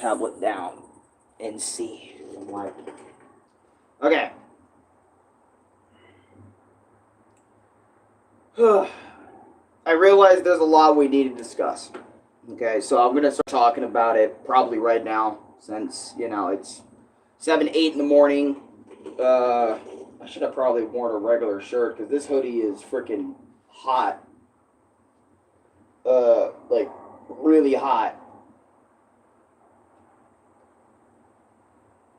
tablet down and see. Okay. I realize there's a lot we need to discuss. Okay, so I'm going to start talking about it probably right now since, it's 7, 8 in the morning. I should have probably worn a regular shirt because this hoodie is freaking hot. Like, really hot.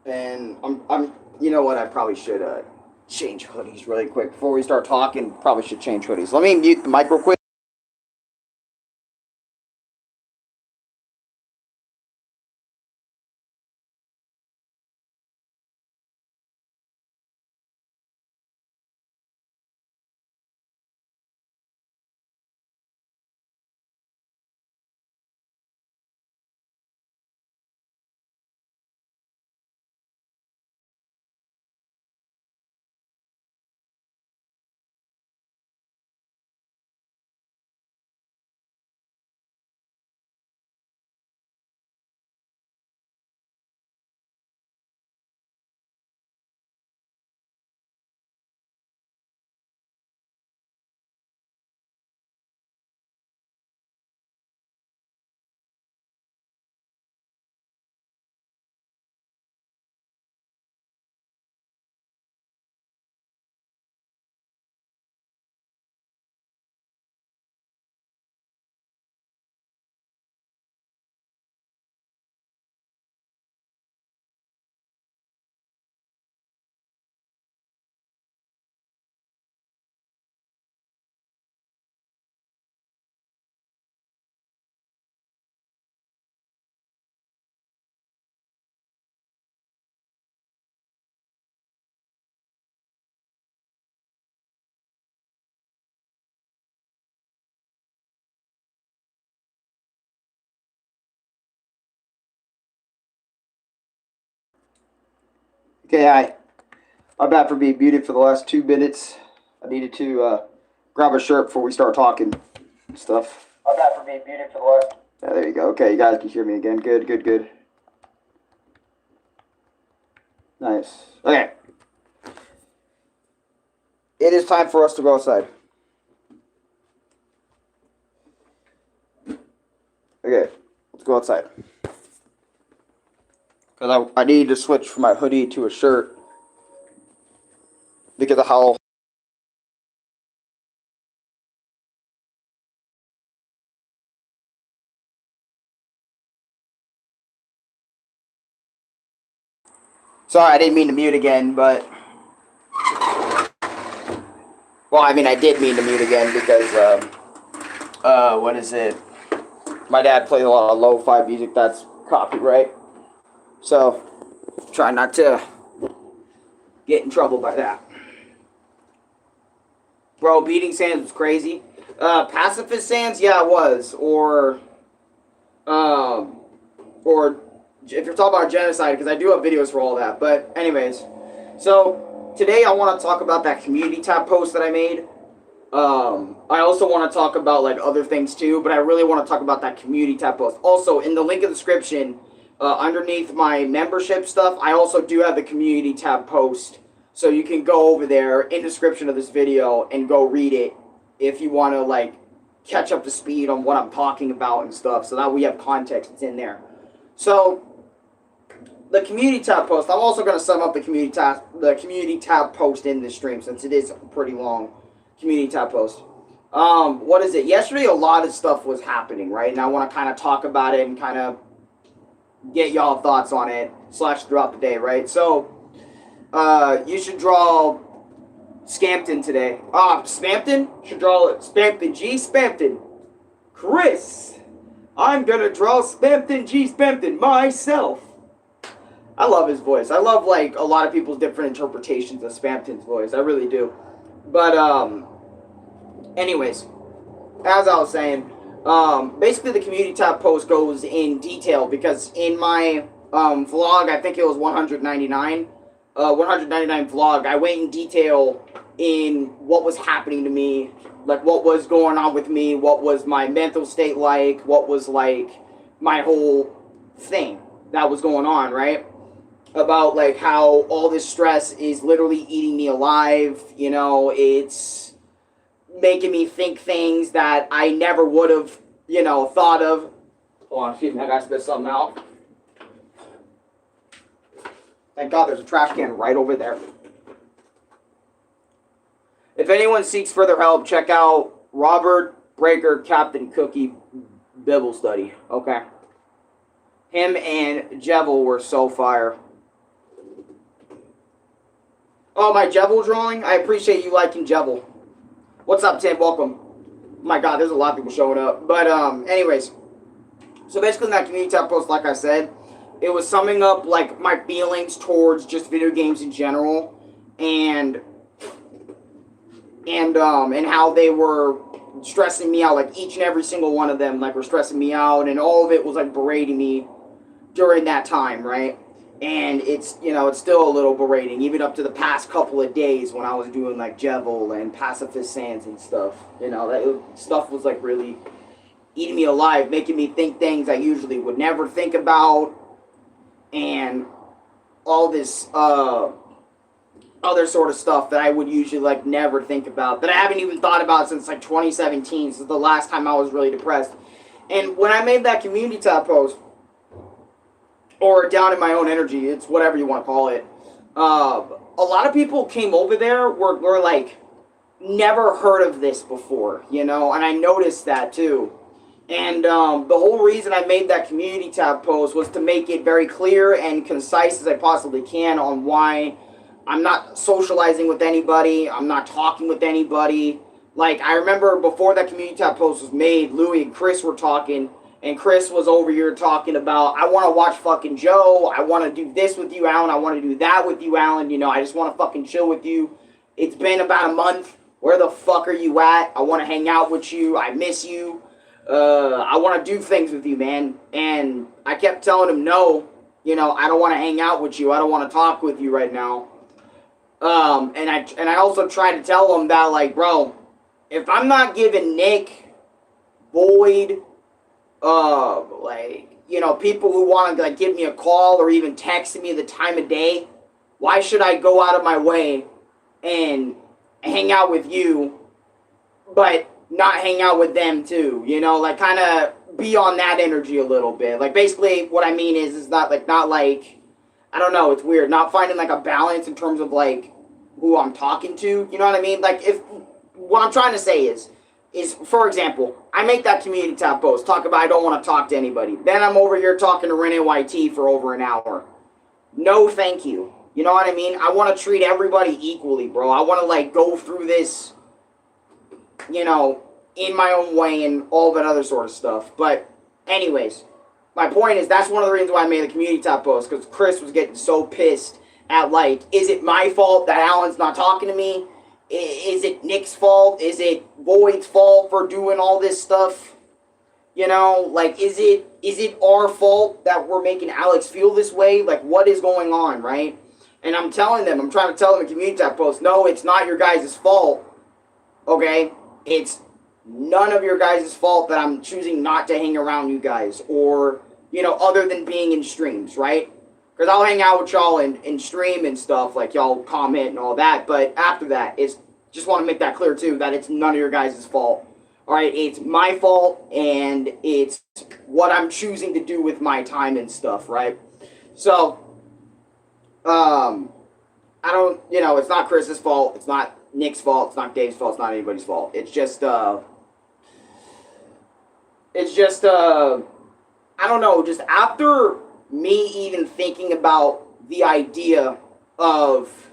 And you know what, I probably should change hoodies really quick. Before we start talking, probably should change hoodies. Let me mute the mic real quick. Okay, I'm back for being muted for the last 2 minutes. I needed to grab a shirt before we start talking and stuff. I'm back for being muted for the last... Yeah, there you go. Okay, you guys can hear me again. Good, good, good. Nice. Okay. It is time for us to go outside. Okay, let's go outside. Because I need to switch from my hoodie to a shirt because of how... Sorry, I didn't mean to mute again, but... Well, I mean, I did mean to mute again because, what is it? My dad plays a lot of lo-fi music that's copyright. So, try not to get in trouble by that. Bro, beating Sans was crazy. Pacifist Sans, yeah, it was. Or if you're talking about genocide, because I do have videos for all that. But anyways, so today I want to talk about that community tab post that I made. I also want to talk about like other things too, but I really want to talk about that community tab post. Also, in the link in the description, underneath my membership stuff, I also do have the community tab post. So you can go over there in the description of this video and go read it if you want to like catch up to speed on what I'm talking about and stuff, so that we have context that's in there. So the community tab post, I'm also going to sum up the community tab post in this stream since it is a pretty long community tab post. What is it? Yesterday a lot of stuff was happening, right? And I want to kind of talk about it and kind of get y'all thoughts on it / throughout the day, right? So you should draw Scampton today. Spampton? Should draw Spampton G. Spampton. Chris, I'm gonna draw Spampton G. Spampton myself. I love his voice. I love like a lot of people's different interpretations of Spampton's voice. I really do. But anyways, as I was saying, basically the community tab post goes in detail because in my vlog, I think it was 199 vlog, I went in detail in what was happening to me, like what was going on with me, what was my mental state like, what was like my whole thing. that was going on, right? About like how all this stress is literally eating me alive. You know, it's making me think things that I never would have, you know, thought of. Hold on, excuse me, I gotta spit something out. Thank God there's a trash can right over there. If anyone seeks further help, check out Robert Breaker, Captain Cookie Bible Study. Okay. Him and Jevil were so fire. Oh, my Jevil drawing? I appreciate you liking Jevil. What's up, Tim? Welcome. Oh my God, there's a lot of people showing up. But, anyways. So basically in that community tab post, like I said, it was summing up, like, my feelings towards just video games in general. And how they were stressing me out, like each and every single one of them, like were stressing me out, and all of it was like berating me during that time, right? And it's, you know, it's still a little berating, even up to the past couple of days when I was doing like Jevil and Pacifist Sands and stuff. You know, that stuff was like really eating me alive, making me think things I usually would never think about, and all this other sort of stuff that I would usually like never think about, that I haven't even thought about since like 2017. Since the last time I was really depressed. And when I made that community tab post, or down in my own energy, it's whatever you want to call it, a lot of people came over there were like never heard of this before, you know, and I noticed that too. And the whole reason I made that community tab post was to make it very clear and concise as I possibly can on why I'm not socializing with anybody. I'm not talking with anybody. Like, I remember before that community tab post was made, Louie and Chris were talking, and Chris was over here talking about, I want to watch fucking Joe. I want to do this with you, Alan. I want to do that with you, Alan. You know, I just want to fucking chill with you. It's been about a month. Where the fuck are you at? I want to hang out with you. I miss you. I want to do things with you, man. And I kept telling him, no, you know, I don't want to hang out with you. I don't want to talk with you right now. And I also tried to tell him that, like, bro, if I'm not giving Nick, Boyd, like, you know, people who want to, like, give me a call or even text me the time of day, why should I go out of my way and hang out with you, but not hang out with them too, you know, like, kind of be on that energy a little bit. Like, basically, what I mean is not like, I don't know, it's weird, not finding, like, a balance in terms of, like, who I'm talking to, you know what I mean? Like, if, what I'm trying to say is, for example, I make that community tab post, talk about I don't want to talk to anybody. Then I'm over here talking to Renee YT for over an hour. No, thank you. You know what I mean? I want to treat everybody equally, bro. I want to, like, go through this, you know, in my own way and all that other sort of stuff. But, anyways, my point is, that's one of the reasons why I made the community tab post, because Chris was getting so pissed at, like, is it my fault that Alan's not talking to me? Is it Nick's fault? Is it Boyd's fault for doing all this stuff? You know, like, is it our fault that we're making Alex feel this way? Like, what is going on, right? And I'm trying to tell them in community tab post, no, it's not your guys' fault, okay? It's none of your guys' fault that I'm choosing not to hang around you guys, or, you know, other than being in streams, right? Because I'll hang out with y'all in stream and stuff, like y'all comment and all that, but after that, it's, just want to make that clear too, that it's none of your guys' fault. Alright, it's my fault, and it's what I'm choosing to do with my time and stuff, right? So, I don't, you know, it's not Chris's fault, it's not Nick's fault, it's not Dave's fault, it's not anybody's fault. It's just, I don't know, just after me even thinking about the idea of,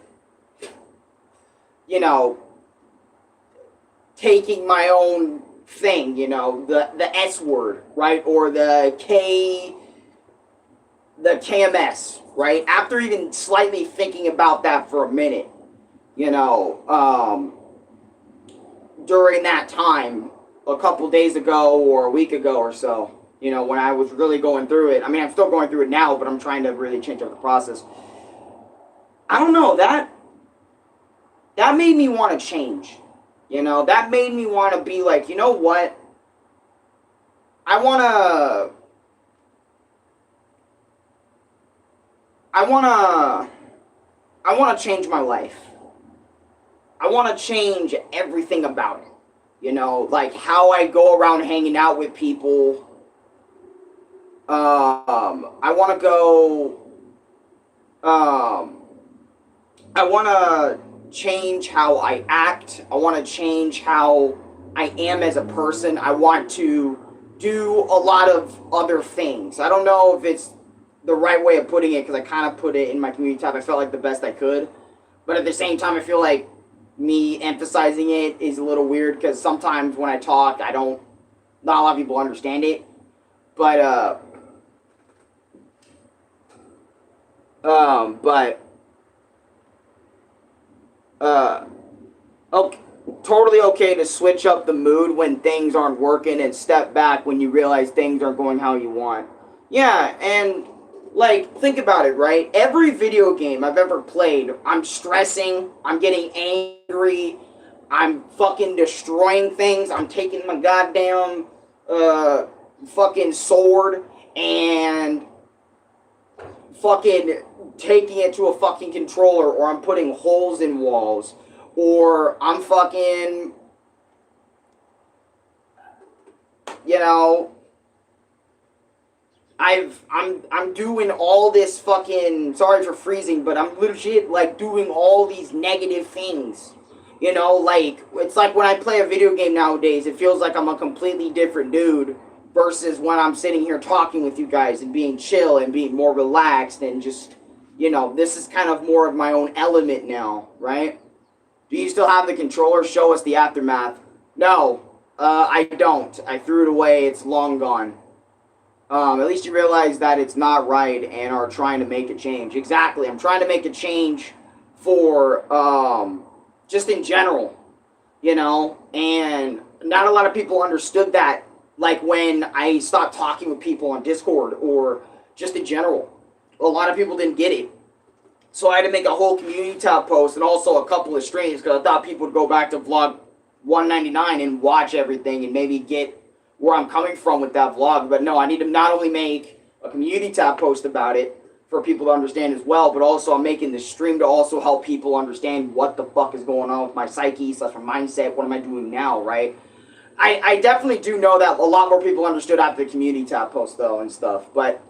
you know, taking my own thing, you know, the S word, right, or the KMS, right, after even slightly thinking about that for a minute, you know, during that time, a couple days ago or a week ago or so, you know, when I was really going through it. I mean, I'm still going through it now, but I'm trying to really change up the process. I don't know, that made me want to change, you know, that made me want to be like, you know what, I want to I wanna I wanna change my life. I wanna change everything about it. You know, like how I go around hanging out with people. I wanna go. Um, I wanna change how I act. I wanna change how I am as a person. I want to do a lot of other things. I don't know if it's the right way of putting it because I kind of put it in my community tab. I felt like the best I could, but at the same time, I feel like me emphasizing it is a little weird because sometimes when I talk, I don't. Not a lot of people understand it, but but uh, okay, totally okay to switch up the mood when things aren't working and step back when you realize things aren't going how you want. Yeah, and like think about it, right? Every video game I've ever played, I'm stressing, I'm getting angry, I'm fucking destroying things, I'm taking my goddamn fucking sword and fucking taking it to a fucking controller, or I'm putting holes in walls, or I'm fucking, you know, I'm doing all this fucking, sorry for freezing, but I'm legit like doing all these negative things. You know, like it's like when I play a video game nowadays, it feels like I'm a completely different dude versus when I'm sitting here talking with you guys and being chill and being more relaxed and just, you know, this is kind of more of my own element now, right? Do you still have the controller? Show us the aftermath. No, I don't. I threw it away. It's long gone. At least you realize that it's not right and are trying to make a change. Exactly. I'm trying to make a change for just in general, you know, and not a lot of people understood that. Like when I stopped talking with people on Discord or just in general, a lot of people didn't get it. So I had to make a whole community tab post and also a couple of streams because I thought people would go back to vlog 199 and watch everything and maybe get where I'm coming from with that vlog. But no, I need to not only make a community tab post about it for people to understand as well, but also I'm making this stream to also help people understand what the fuck is going on with my psyche, / my mindset, what am I doing now, right? I definitely do know that a lot more people understood after the community tab post though and stuff. But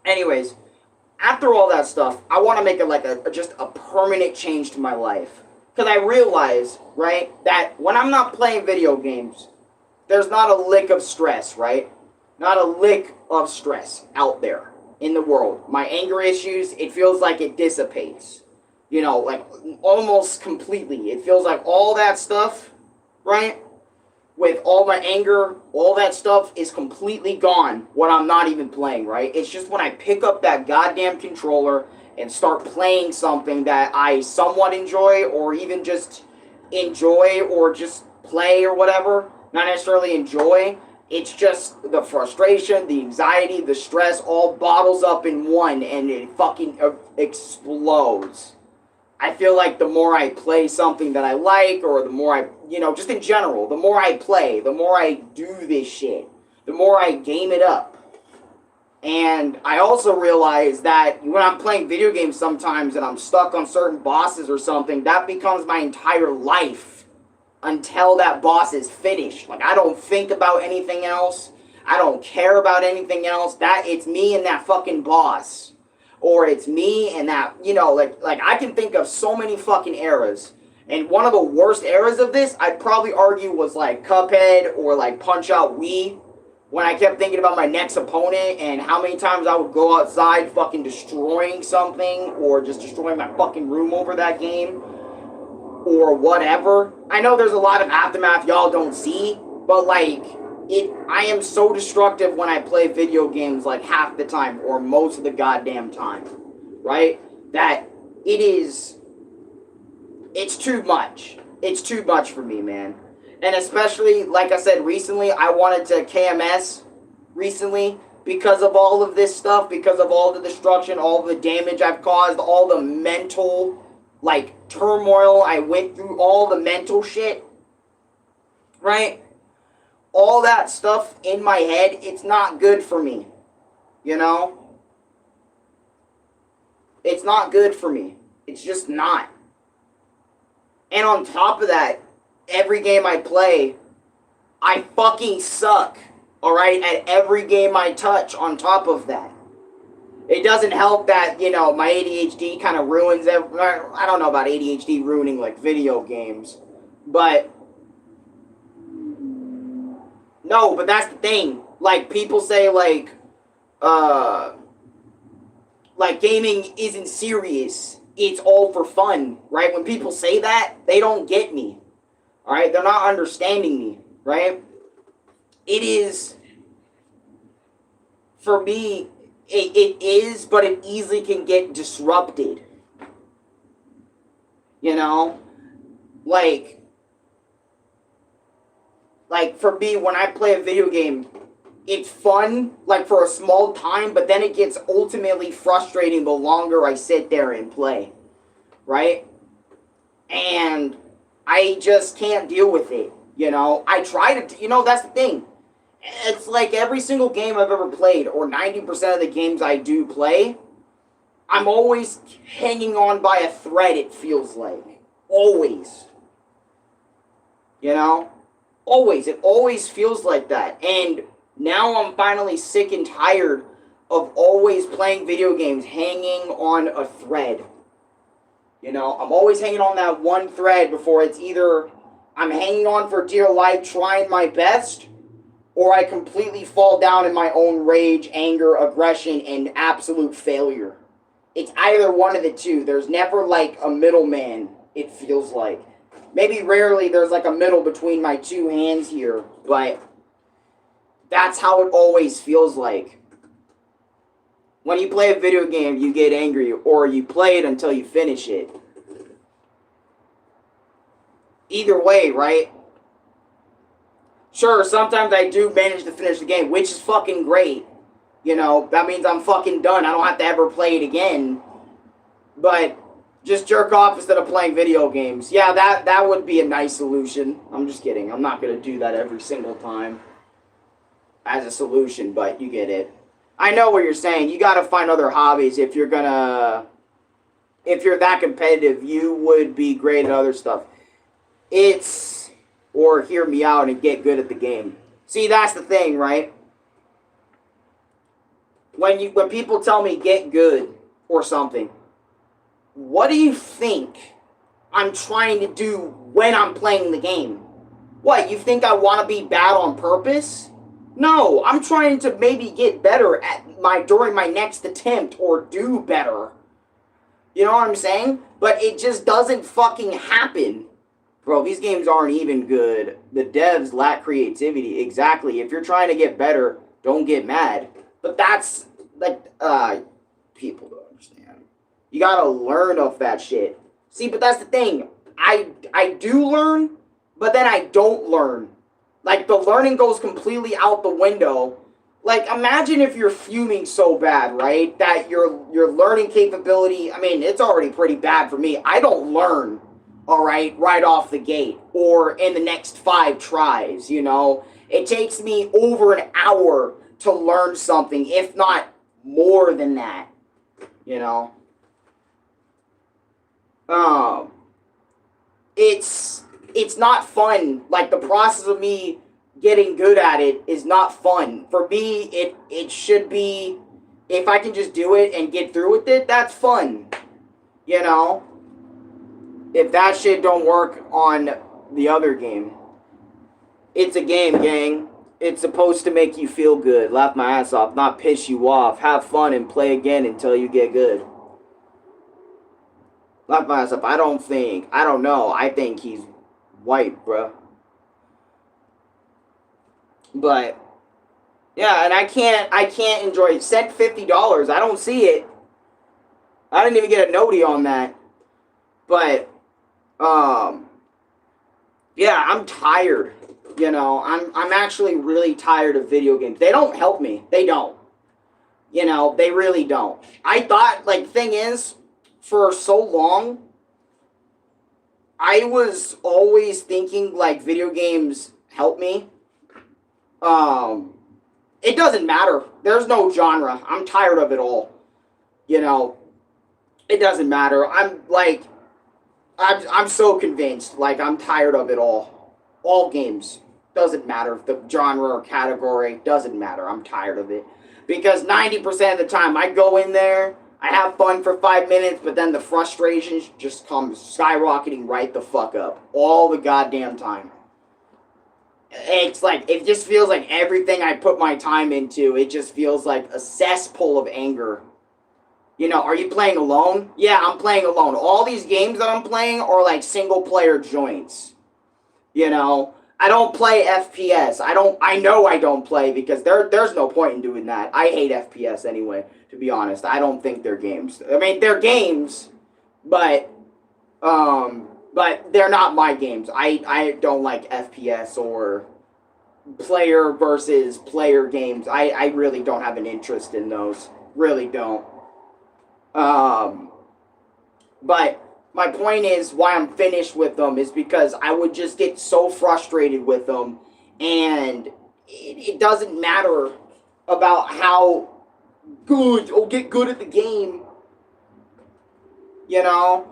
anyways, after all that stuff, I want to make it like just a permanent change to my life. Because I realize, right, that when I'm not playing video games, there's not a lick of stress, right? Not a lick of stress out there in the world. My anger issues, it feels like it dissipates. You know, like almost completely. It feels like all that stuff, right? With all my anger, all that stuff is completely gone when I'm not even playing, right? It's just when I pick up that goddamn controller and start playing something that I somewhat enjoy or even just enjoy or just play or whatever, not necessarily enjoy, it's just the frustration, the anxiety, the stress all bottles up in one and it fucking explodes. I feel like the more I play something that I like, or the more I, you know, just in general, the more I play, the more I do this shit, the more I game it up. And I also realize that when I'm playing video games sometimes and I'm stuck on certain bosses or something, that becomes my entire life until that boss is finished. Like, I don't think about anything else. I don't care about anything else. That it's me and that fucking boss. Or it's me and that, you know, like I can think of so many fucking eras. And one of the worst eras of this, I'd probably argue, was like Cuphead or like Punch Out Wii. When I kept thinking about my next opponent and how many times I would go outside fucking destroying something or just destroying my fucking room over that game or whatever. I know there's a lot of aftermath y'all don't see, but like I am so destructive when I play video games like half the time or most of the goddamn time, right? That it's too much. It's too much for me, man. And especially, like I said, recently, I wanted to KMS recently because of all of this stuff, because of all the destruction, all the damage I've caused, all the mental, like, turmoil I went through, all the mental shit, right? All that stuff in my head, it's not good for me, you know? It's not good for me. It's just not. And on top of that, every game I play, I fucking suck. Alright? At every game I touch on top of that. It doesn't help that, you know, my ADHD kind of ruins I don't know about ADHD ruining, like, video games. But, no, but that's the thing. Like, people say, like, gaming isn't serious. It's all for fun, right? When people say that, they don't get me. Alright? They're not understanding me, right? It is, for me, it is, but it easily can get disrupted. You know? Like, for me, when I play a video game, it's fun, like, for a small time, but then it gets ultimately frustrating the longer I sit there and play. Right? And I just can't deal with it, you know? I try to, you know, that's the thing. It's like every single game I've ever played, or 90% of the games I do play, I'm always hanging on by a thread, it feels like. Always. You know? Always. It always feels like that. And now I'm finally sick and tired of always playing video games hanging on a thread. You know? I'm always hanging on that one thread before it's either I'm hanging on for dear life, trying my best, or I completely fall down in my own rage, anger, aggression, and absolute failure. It's either one of the two. There's never, like, a middleman, it feels like. Maybe rarely there's, like, a middle between my two hands here, but that's how it always feels like. When you play a video game, you get angry, or you play it until you finish it. Either way, right? Sure, sometimes I do manage to finish the game, which is fucking great. You know, that means I'm fucking done. I don't have to ever play it again. But just jerk off instead of playing video games. Yeah, that would be a nice solution. I'm just kidding. I'm not going to do that every single time as a solution, but you get it. I know what you're saying. You got to find other hobbies if you're that competitive. You would be great at other stuff. Or hear me out and get good at the game. See, that's the thing, right? When people tell me get good or something, what do you think I'm trying to do when I'm playing the game? What, you think I want to be bad on purpose? No, I'm trying to maybe get better during my next attempt or do better. You know what I'm saying? But it just doesn't fucking happen. Bro, these games aren't even good. The devs lack creativity. Exactly. If you're trying to get better, don't get mad. But that's, like, people don't understand. You gotta learn off that shit. See, but that's the thing. I do learn, but then I don't learn. Like, the learning goes completely out the window. Like, imagine if you're fuming so bad, right? That your learning capability, I mean, it's already pretty bad for me. I don't learn. Alright, right off the gate, or in the next 5 tries, you know? It takes me over an hour to learn something, if not more than that, you know? It's not fun. Like, the process of me getting good at it is not fun. For me, it should be, if I can just do it and get through with it, that's fun, you know? If that shit don't work on the other game. It's a game, gang. It's supposed to make you feel good, laugh my ass off, not piss you off, have fun, and play again until you get good. Laugh my ass off. I don't know. I think he's white, bruh. But, yeah, and I can't enjoy it. Sent $50. I don't see it. I didn't even get a notie on that. But, yeah, I'm tired, you know, I'm actually really tired of video games. They don't help me. They don't. You know, they really don't. I thought, like, the thing is, for so long, I was always thinking, like, video games help me. It doesn't matter. There's no genre. I'm tired of it all. You know, It doesn't matter. I'm so convinced. Like, I'm tired of it all. All games. Doesn't matter if the genre or category. Doesn't matter. I'm tired of it. Because 90% of the time, I go in there, I have fun for 5 minutes, but then the frustrations just come skyrocketing right the fuck up. All the goddamn time. It's like, it just feels like everything I put my time into, it just feels like a cesspool of anger. You know, are you playing alone? Yeah, I'm playing alone. All these games that I'm playing are like single player joints. You know, I don't play FPS. I know I don't play because there's no point in doing that. I hate FPS anyway, to be honest. I don't think they're games. I mean, they're games, but they're not my games. I don't like FPS or player versus player games. I really don't have an interest in those. Really don't. Um, but my point is why I'm finished with them is because I would just get so frustrated with them, and it doesn't matter about how good or get good at the game, you know.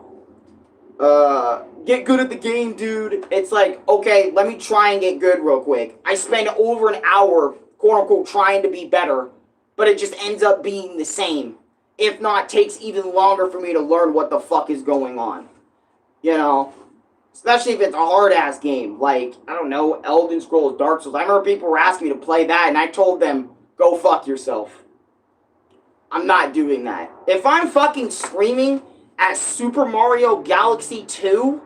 Get good at the game, dude. It's like, okay, let me try and get good real quick. I spend over an hour, quote unquote, trying to be better, but it just ends up being the same. If not, takes even longer for me to learn what the fuck is going on. You know? Especially if it's a hard-ass game. Like, I don't know, Elden Scrolls, Dark Souls. I remember people were asking me to play that, and I told them, go fuck yourself. I'm not doing that. If I'm fucking screaming at Super Mario Galaxy 2,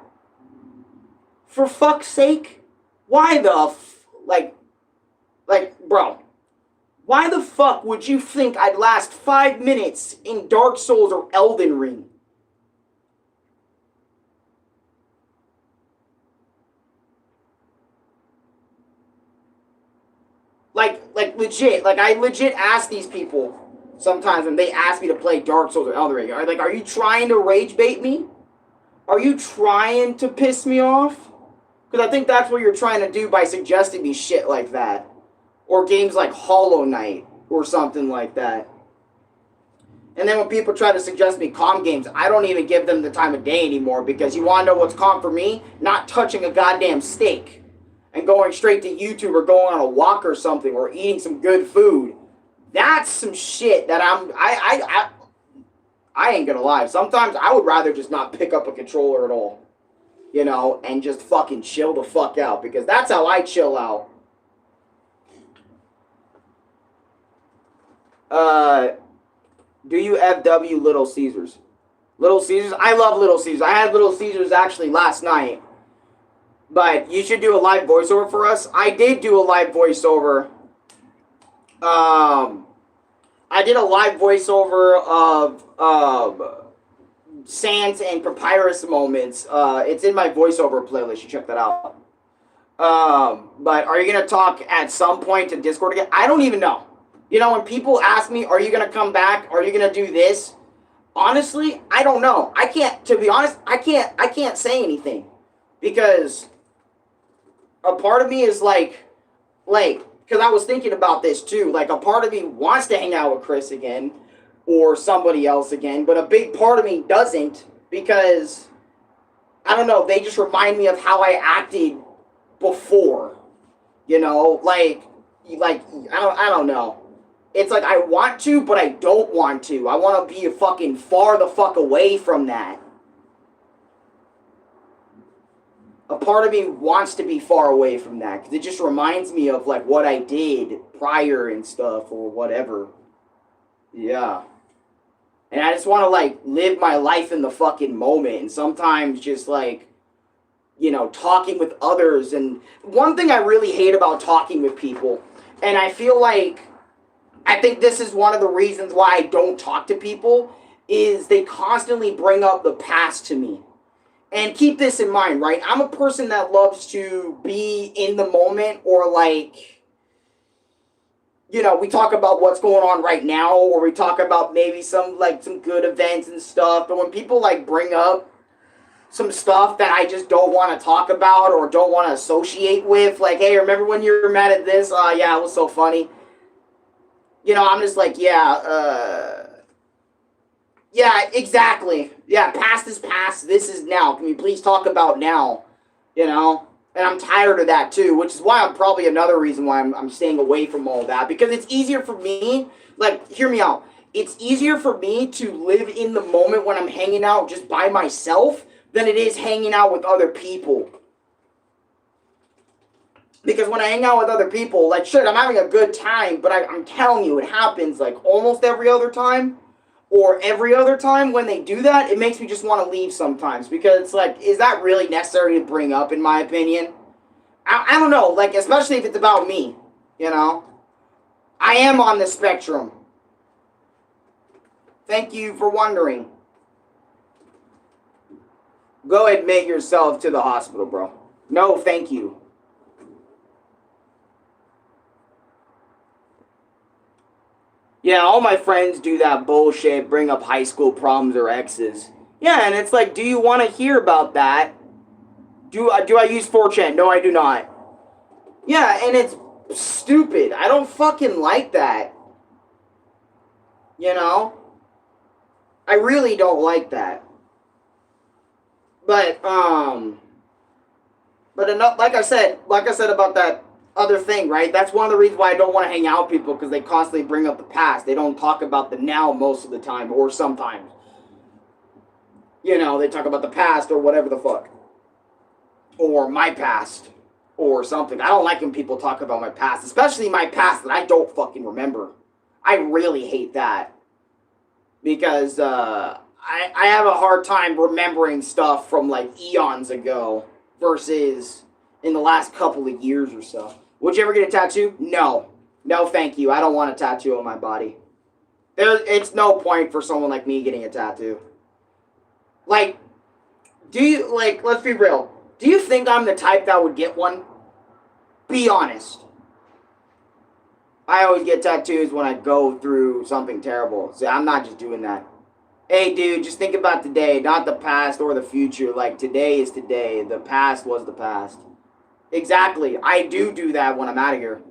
for fuck's sake, why the bro, why the fuck would you think I'd last 5 minutes in Dark Souls or Elden Ring? Like legit, like I legit ask these people sometimes when they ask me to play Dark Souls or Elden Ring, are you trying to rage bait me? Are you trying to piss me off? Because I think that's what you're trying to do by suggesting me shit like that. Or games like Hollow Knight or something like that. And then when people try to suggest me calm games, I don't even give them the time of day anymore because you want to know what's calm for me? Not touching a goddamn steak and going straight to YouTube or going on a walk or something or eating some good food. That's some shit that I ain't gonna lie. Sometimes I would rather just not pick up a controller at all, you know, and just fucking chill the fuck out because that's how I chill out. Do you FW Little Caesars? Little Caesars? I love Little Caesars. I had Little Caesars actually last night. But you should do a live voiceover for us. I did do a live voiceover. I did a live voiceover of Sans and Papyrus moments. It's in my voiceover playlist. You check that out. But are you going to talk at some point to Discord again? I don't even know. You know, when people ask me, are you going to come back? Are you going to do this? Honestly, I don't know. I can't, to be honest, I can't say anything. Because a part of me is like, because I was thinking about this too. Like, a part of me wants to hang out with Chris again or somebody else again, but a big part of me doesn't because, I don't know, they just remind me of how I acted before. You know, like I don't know. It's like I want to, but I don't want to. I want to be fucking far the fuck away from that. A part of me wants to be far away from that because it just reminds me of like what I did prior and stuff or whatever. Yeah. And I just want to like live my life in the fucking moment and sometimes just like, you know, talking with others. And one thing I really hate about talking with people, and I feel like I think this is one of the reasons why I don't talk to people, is they constantly bring up the past to me. And keep this in mind, right? I'm a person that loves to be in the moment or like, you know, we talk about what's going on right now or we talk about maybe some good events and stuff. But when people like bring up some stuff that I just don't want to talk about or don't want to associate with, like, hey, remember when you were mad at this? Yeah, it was so funny. You know, I'm just like, yeah, Yeah, exactly. Yeah, past is past. This is now. Can we please talk about now? You know? And I'm tired of that too, which is why I'm probably another reason why I'm staying away from all that. Because it's easier for me, like, hear me out. It's easier for me to live in the moment when I'm hanging out just by myself than it is hanging out with other people. Because when I hang out with other people, like, shit, I'm having a good time, but I'm telling you, it happens, like, almost every other time, or every other time when they do that, it makes me just want to leave sometimes. Because it's like, is that really necessary to bring up, in my opinion? I don't know, like, especially if it's about me, you know? I am on the spectrum. Thank you for wondering. Go admit yourself to the hospital, bro. No, thank you. Yeah, all my friends do that bullshit, bring up high school problems or exes. Yeah, and it's like, do you want to hear about that? Do I use 4chan? No, I do not. Yeah, and it's stupid. I don't fucking like that. You know? I really don't like that. But, but enough, like I said about that other thing, right? That's one of the reasons why I don't want to hang out with people, because they constantly bring up the past. They don't talk about the now most of the time, or sometimes. You know, they talk about the past or whatever the fuck. Or my past. Or something. I don't like when people talk about my past, especially my past that I don't fucking remember. I really hate that. Because, I have a hard time remembering stuff from, like, eons ago versus in the last couple of years or so. Would you ever get a tattoo? No. No, thank you. I don't want a tattoo on my body. It's no point for someone like me getting a tattoo. Like, let's be real. Do you think I'm the type that would get one? Be honest. I always get tattoos when I go through something terrible. So I'm not just doing that. Hey, dude, just think about today, not the past or the future. Like, today is today. The past was the past. Exactly. I do that when I'm out of here.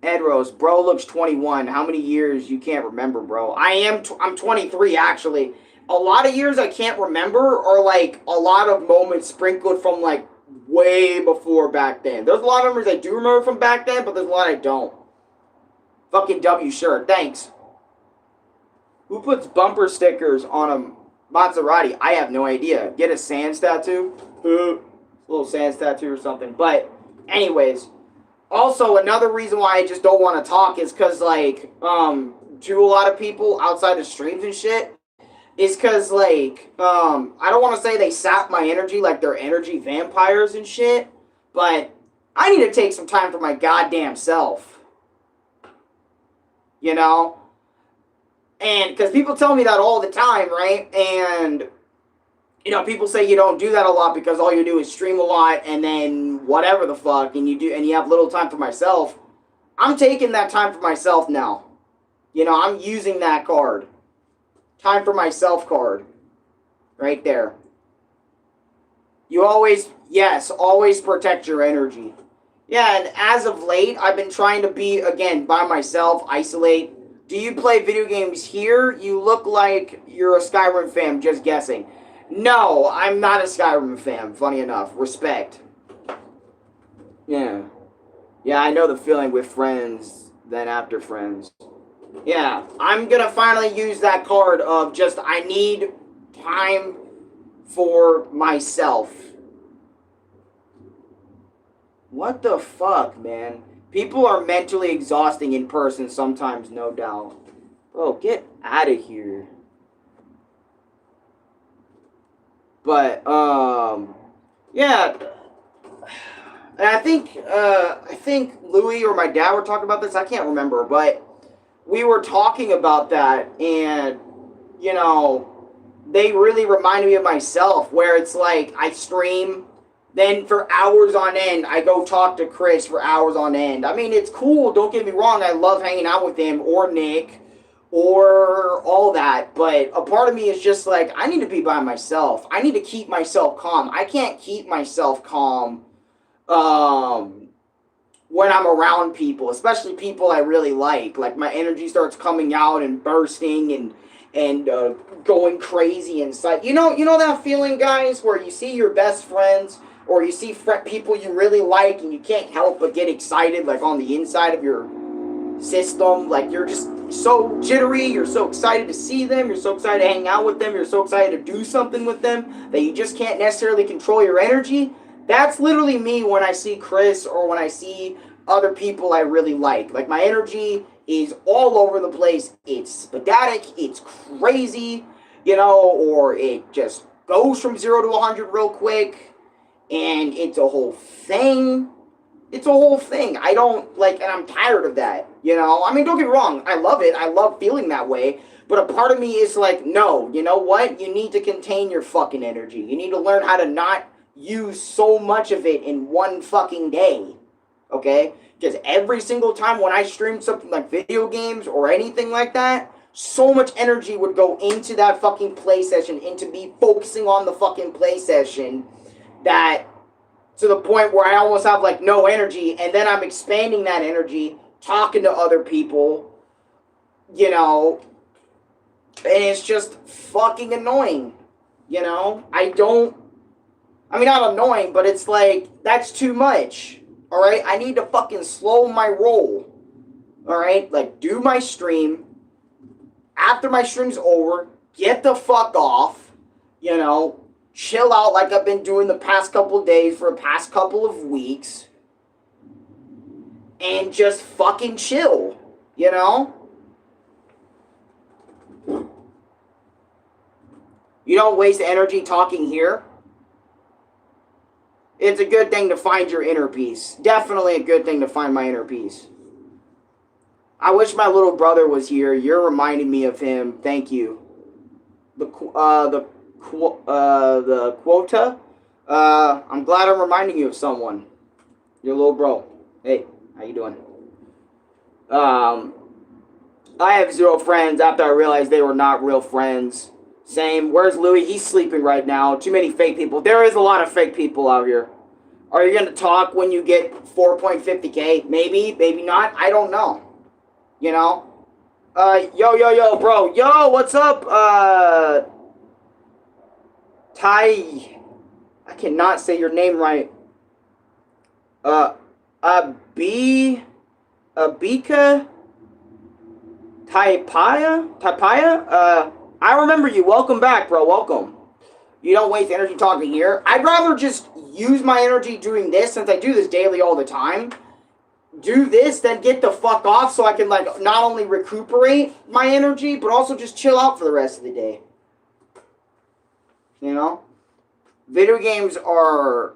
Ed Rose, bro looks 21. How many years you can't remember, bro? I'm 23, actually. A lot of years I can't remember, or, like, a lot of moments sprinkled from, like, way before back then. There's a lot of memories I do remember from back then, but there's a lot I don't. Fucking W shirt. Thanks. Who puts bumper stickers on a Maserati? I have no idea. Get a Sans tattoo? A little Sans tattoo or something. But, anyways. Also, another reason why I just don't want to talk is because, like, to a lot of people outside of streams and shit, is because, like, I don't want to say they sap my energy like they're energy vampires and shit, but I need to take some time for my goddamn self. You know? And, because people tell me that all the time, right? And, you know, people say you don't do that a lot because all you do is stream a lot and then whatever the fuck, and you have little time for myself. I'm taking that time for myself now. You know, I'm using that card. Time for myself card. Right there. You always protect your energy. Yeah, and as of late, I've been trying to be, again, by myself, isolate. Do you play video games here? You look like you're a Skyrim fan, just guessing. No, I'm not a Skyrim fan, funny enough. Respect. Yeah. Yeah, I know the feeling with friends, then after friends. Yeah, I'm gonna finally use that card of just, I need time for myself. What the fuck, man? People are mentally exhausting in person sometimes, no doubt. Bro, get out of here. But, yeah. And I think Louis or my dad were talking about this. I can't remember, but we were talking about that, and, you know, they really reminded me of myself, where it's like, I stream, then for hours on end, I go talk to Chris for hours on end. I mean, it's cool, don't get me wrong, I love hanging out with him, or Nick, or all that, but a part of me is just like, I need to be by myself. I need to keep myself calm. I can't keep myself calm, when I'm around people, especially people I really like my energy starts coming out and bursting, and going crazy inside. You know that feeling, guys, where you see your best friends or you see people you really like and you can't help but get excited, like on the inside of your system. Like you're just so jittery, you're so excited to see them, you're so excited to hang out with them, you're so excited to do something with them that you just can't necessarily control your energy. That's literally me when I see Chris or when I see other people I really like. Like my energy is all over the place. It's spadatic, it's crazy, or it just goes from 0 to 100 real quick, and it's a whole thing. It's a whole thing. I don't like, and I'm tired of that, I mean, don't get me wrong. I love it. I love feeling that way. But a part of me is like, no, you know what? You need to contain your fucking energy. You need to learn how to not use so much of it in one fucking day. Okay? Because every single time when I stream something like video games or anything like that, so much energy would go into that fucking play session, into me focusing on the fucking play session, that to the point where I almost have like no energy, and then I'm expanding that energy, talking to other people, and it's just fucking annoying, I mean, not annoying, but it's like, that's too much, alright? I need to fucking slow my roll, alright? Like, do my stream, after my stream's over, get the fuck off, chill out like I've been doing the past couple of days for the past couple of weeks, and just fucking chill, You don't waste energy talking here. It's a good thing to find your inner peace. Definitely a good thing to find my inner peace. I wish my little brother was here. You're reminding me of him. Thank you. The quota. I'm glad I'm reminding you of someone. Your little bro. Hey, how you doing? I have 0 friends after I realized they were not real friends. Same. Where's Louis? He's sleeping right now. Too many fake people. There is a lot of fake people out here. Are you going to talk when you get 4.50K? Maybe. Maybe not. I don't know. Yo, bro. Yo, what's up? Ty. I cannot say your name right. Abika? Tapaya? I remember you. Welcome back, bro. Welcome. You don't waste energy talking here. I'd rather just use my energy doing this, since I do this daily all the time. Do this, then get the fuck off so I can, like, not only recuperate my energy, but also just chill out for the rest of the day. Video games are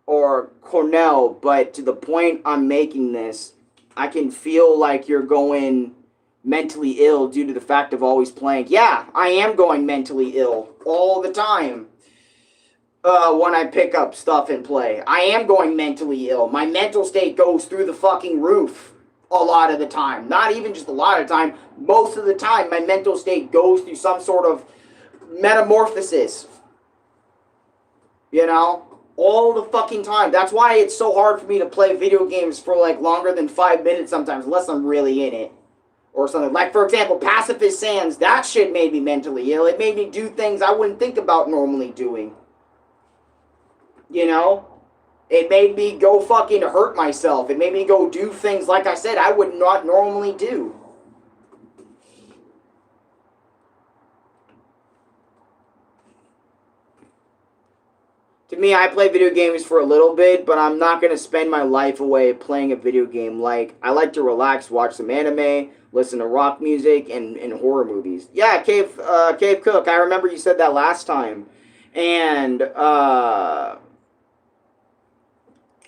Cornell, but to the point I'm making this, I can feel like you're going mentally ill due to the fact of always playing. Yeah, I am going mentally ill all the time when I pick up stuff and play. I am going mentally ill. My mental state goes through the fucking roof a lot of the time. Not even just a lot of the time. Most of the time, my mental state goes through some sort of metamorphosis. All the fucking time. That's why it's so hard for me to play video games for like longer than 5 minutes sometimes, unless I'm really in it. Or something. Like, for example, Pacifist Sands. That shit made me mentally ill. It made me do things I wouldn't think about normally doing. It made me go fucking hurt myself. It made me go do things, like I said, I would not normally do. To me, I play video games for a little bit, but I'm not going to spend my life away playing a video game. Like, I like to relax, watch some anime, listen to rock music, and horror movies. Yeah, Cave Cook, I remember you said that last time. And,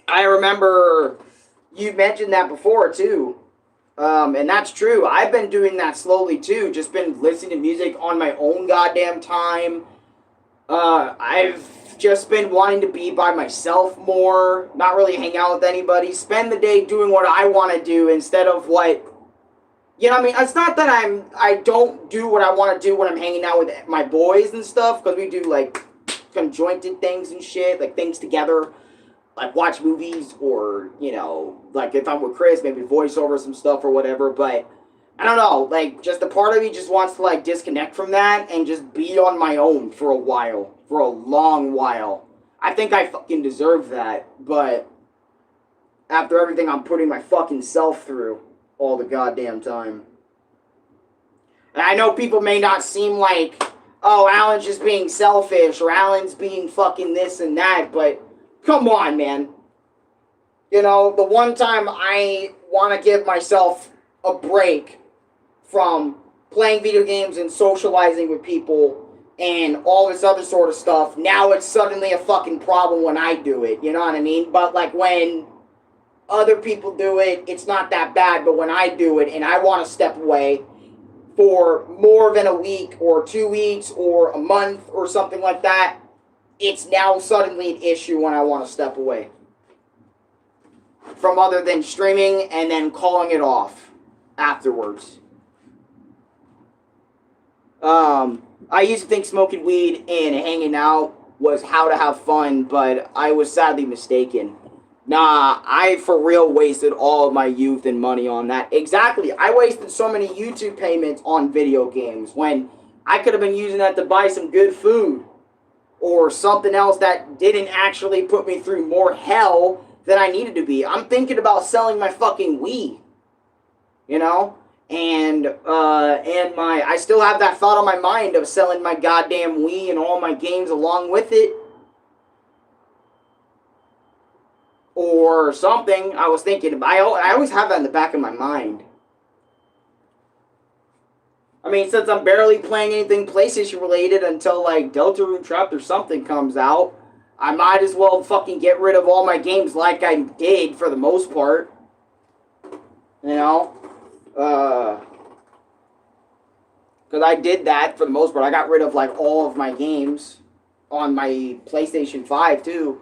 I remember you mentioned that before, too. And that's true. I've been doing that slowly, too. Just been listening to music on my own goddamn time. I've just been wanting to be by myself more, not really hang out with anybody, spend the day doing what I want to do instead of what, I mean, it's not that I don't do what I want to do when I'm hanging out with my boys and stuff, because we do, like, conjointed things and shit, like, things together, like, watch movies, or, like, if I'm with Chris, maybe voice over some stuff or whatever, but I don't know, like, just a part of me just wants to, like, disconnect from that and just be on my own for a while. For a long while. I think I fucking deserve that, but after everything I'm putting my fucking self through all the goddamn time. And I know people may not seem like, oh, Alan's just being selfish, or Alan's being fucking this and that, but come on, man. You know, the one time I want to give myself a break from playing video games and socializing with people and all this other sort of stuff, now it's suddenly a fucking problem when I do it, you know what I mean? But, like, when other people do it, it's not that bad, but when I do it and I want to step away for more than a week or 2 weeks or a month or something like that, it's now suddenly an issue when I want to step away from other than streaming and then calling it off afterwards. I used to think smoking weed and hanging out was how to have fun, but I was sadly mistaken. Nah, I for real wasted all of my youth and money on that. Exactly. I wasted so many YouTube payments on video games when I could have been using that to buy some good food or something else that didn't actually put me through more hell than I needed to be. I'm thinking about selling my fucking Wii, you know? And I still have that thought on my mind of selling my goddamn Wii and all my games along with it. Or something. I was thinking, I always have that in the back of my mind. I mean, since I'm barely playing anything PlayStation related until, like, Deltarune Trapped or something comes out, I might as well fucking get rid of all my games like I did for the most part. You know? Because I did that for the most part. I got rid of, like, all of my games on my PlayStation 5, too.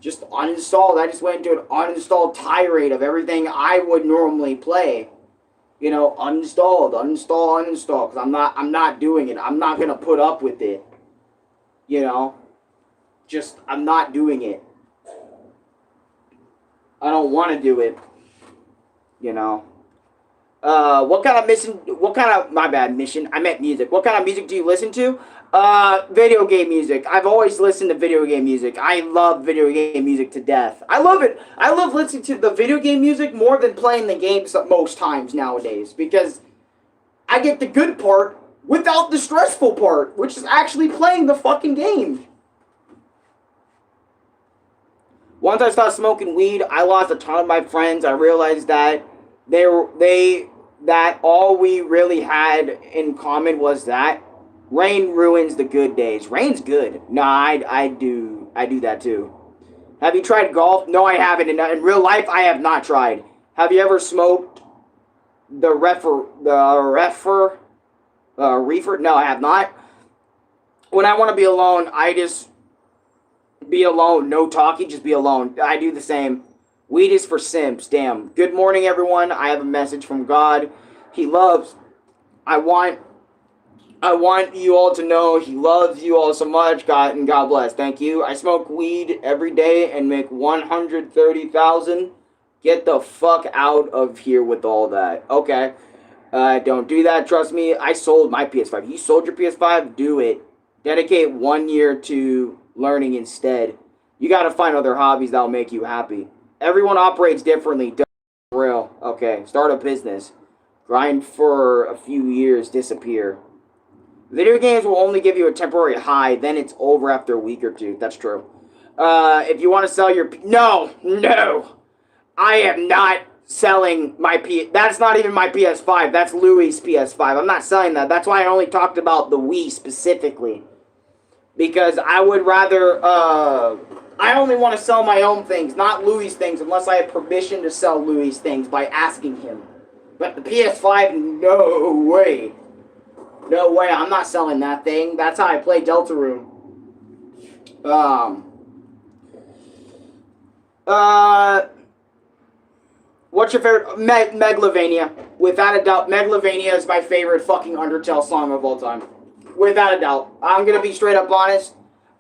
Just uninstalled. I just went into an uninstalled tirade of everything I would normally play. You know, uninstalled, because I'm not doing it. I'm not gonna put up with it. You know, just I'm not doing it. I don't want to do it. You know. What kind of mission? My bad, mission. I meant music. What kind of music do you listen to? Video game music. I've always listened to video game music. I love video game music to death. I love it. I love listening to the video game music more than playing the games most times nowadays because I get the good part without the stressful part, which is actually playing the fucking game. Once I started smoking weed, I lost a ton of my friends. I realized that that all we really had in common was that rain ruins the good days. Rain's good. No, I do that too. Have you tried golf? No, I haven't. In real life, I have not tried. Have you ever smoked the reefer? No, I have not. When I want to be alone, I just be alone. No talking, just be alone. I do the same. Weed is for simps. Damn. Good morning, everyone. I have a message from God. He loves. I want you all to know He loves you all so much. God and God bless. Thank you. I smoke weed every day and make $130,000. Get the fuck out of here with all that. Okay. Don't do that. Trust me. I sold my PS5. You sold your PS5? Do it. Dedicate 1 year to learning instead. You gotta find other hobbies that'll make you happy. Everyone operates differently. Real. Okay. Start a business. Grind for a few years. Disappear. Video games will only give you a temporary high. Then it's over after a week or two. That's true. If you want to sell your... No. I am not selling my That's not even my PS5. That's Louis' PS5. I'm not selling that. That's why I only talked about the Wii specifically. Because I would rather... I only want to sell my own things, not Louis' things, unless I have permission to sell Louis' things by asking him. But the PS5, no way. No way, I'm not selling that thing. That's how I play Deltarune. What's your favorite? Megalovania. Without a doubt, Megalovania is my favorite fucking Undertale song of all time. Without a doubt. I'm gonna be straight up honest.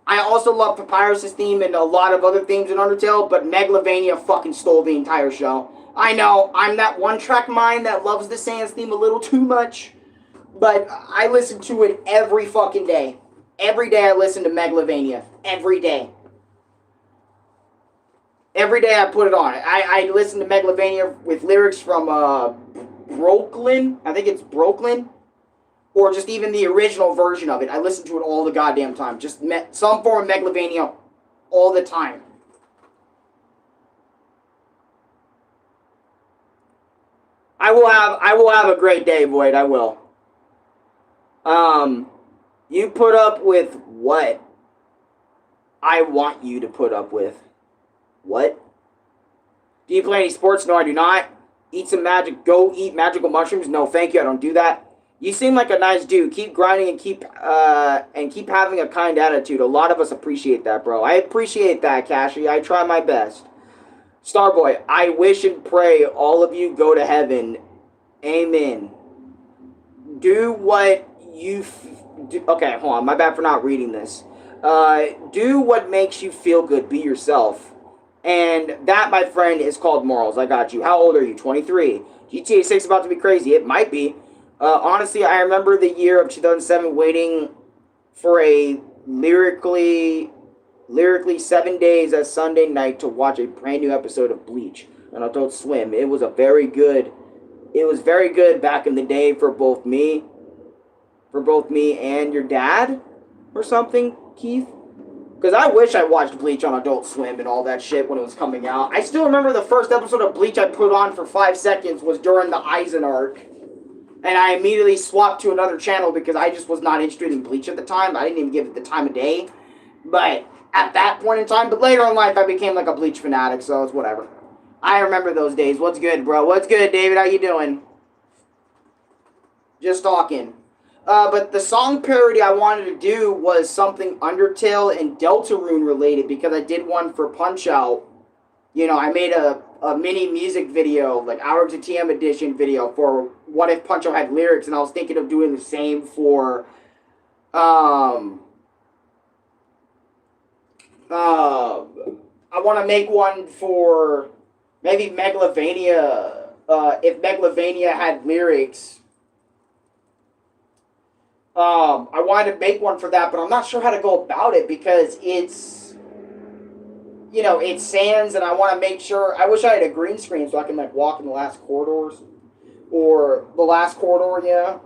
I also love Papyrus' theme and a lot of other themes in Undertale, but Megalovania fucking stole the entire show. I know, I'm that one-track mind that loves the Sans theme a little too much, but I listen to it every fucking day. Every day I listen to Megalovania. Every day. Every day I put it on. I listen to Megalovania with lyrics from Brooklyn. I think it's Brooklyn. Or just even the original version of it. I listen to it all the goddamn time. Just some form of Megalovania all the time. I will have a great day, Void. I will. You put up with what I want you to put up with. What? Do you play any sports? No, I do not. Eat some magic. Go eat magical mushrooms? No, thank you. I don't do that. You seem like a nice dude. Keep grinding and keep having a kind attitude. A lot of us appreciate that, bro. I appreciate that, Kashi. I try my best. Starboy, I wish and pray all of you go to heaven. Amen. Do what you... Okay, hold on. My bad for not reading this. Do what makes you feel good. Be yourself. And that, my friend, is called morals. I got you. How old are you? 23. GTA 6 about to be crazy. It might be. Honestly, I remember the year of 2007 waiting for a lyrically 7 days a Sunday night to watch a brand new episode of Bleach on Adult Swim. It was very good back in the day for both me and your dad or something, Keith. Because I wish I watched Bleach on Adult Swim and all that shit when it was coming out. I still remember the first episode of Bleach I put on for 5 seconds was during the Aizen arc. And I immediately swapped to another channel because I just was not interested in Bleach at the time. I didn't even give it the time of day. But at that point in time, but later in life I became like a Bleach fanatic, so it's whatever. I remember those days. What's good, bro? What's good, David? How you doing? Just talking. But the song parody I wanted to do was something Undertale and Deltarune related because I did one for Punch-Out. You know, I made a mini music video, like Hour to TM edition video for What If Punch-Out had lyrics, and I was thinking of doing the same for I want to make one for maybe Megalovania, if Megalovania had lyrics. I wanted to make one for that, but I'm not sure how to go about it because it's, you know, it's Sans, and I want to make sure. I wish I had a green screen so I can like walk in the last corridors, or the last corridor, yeah,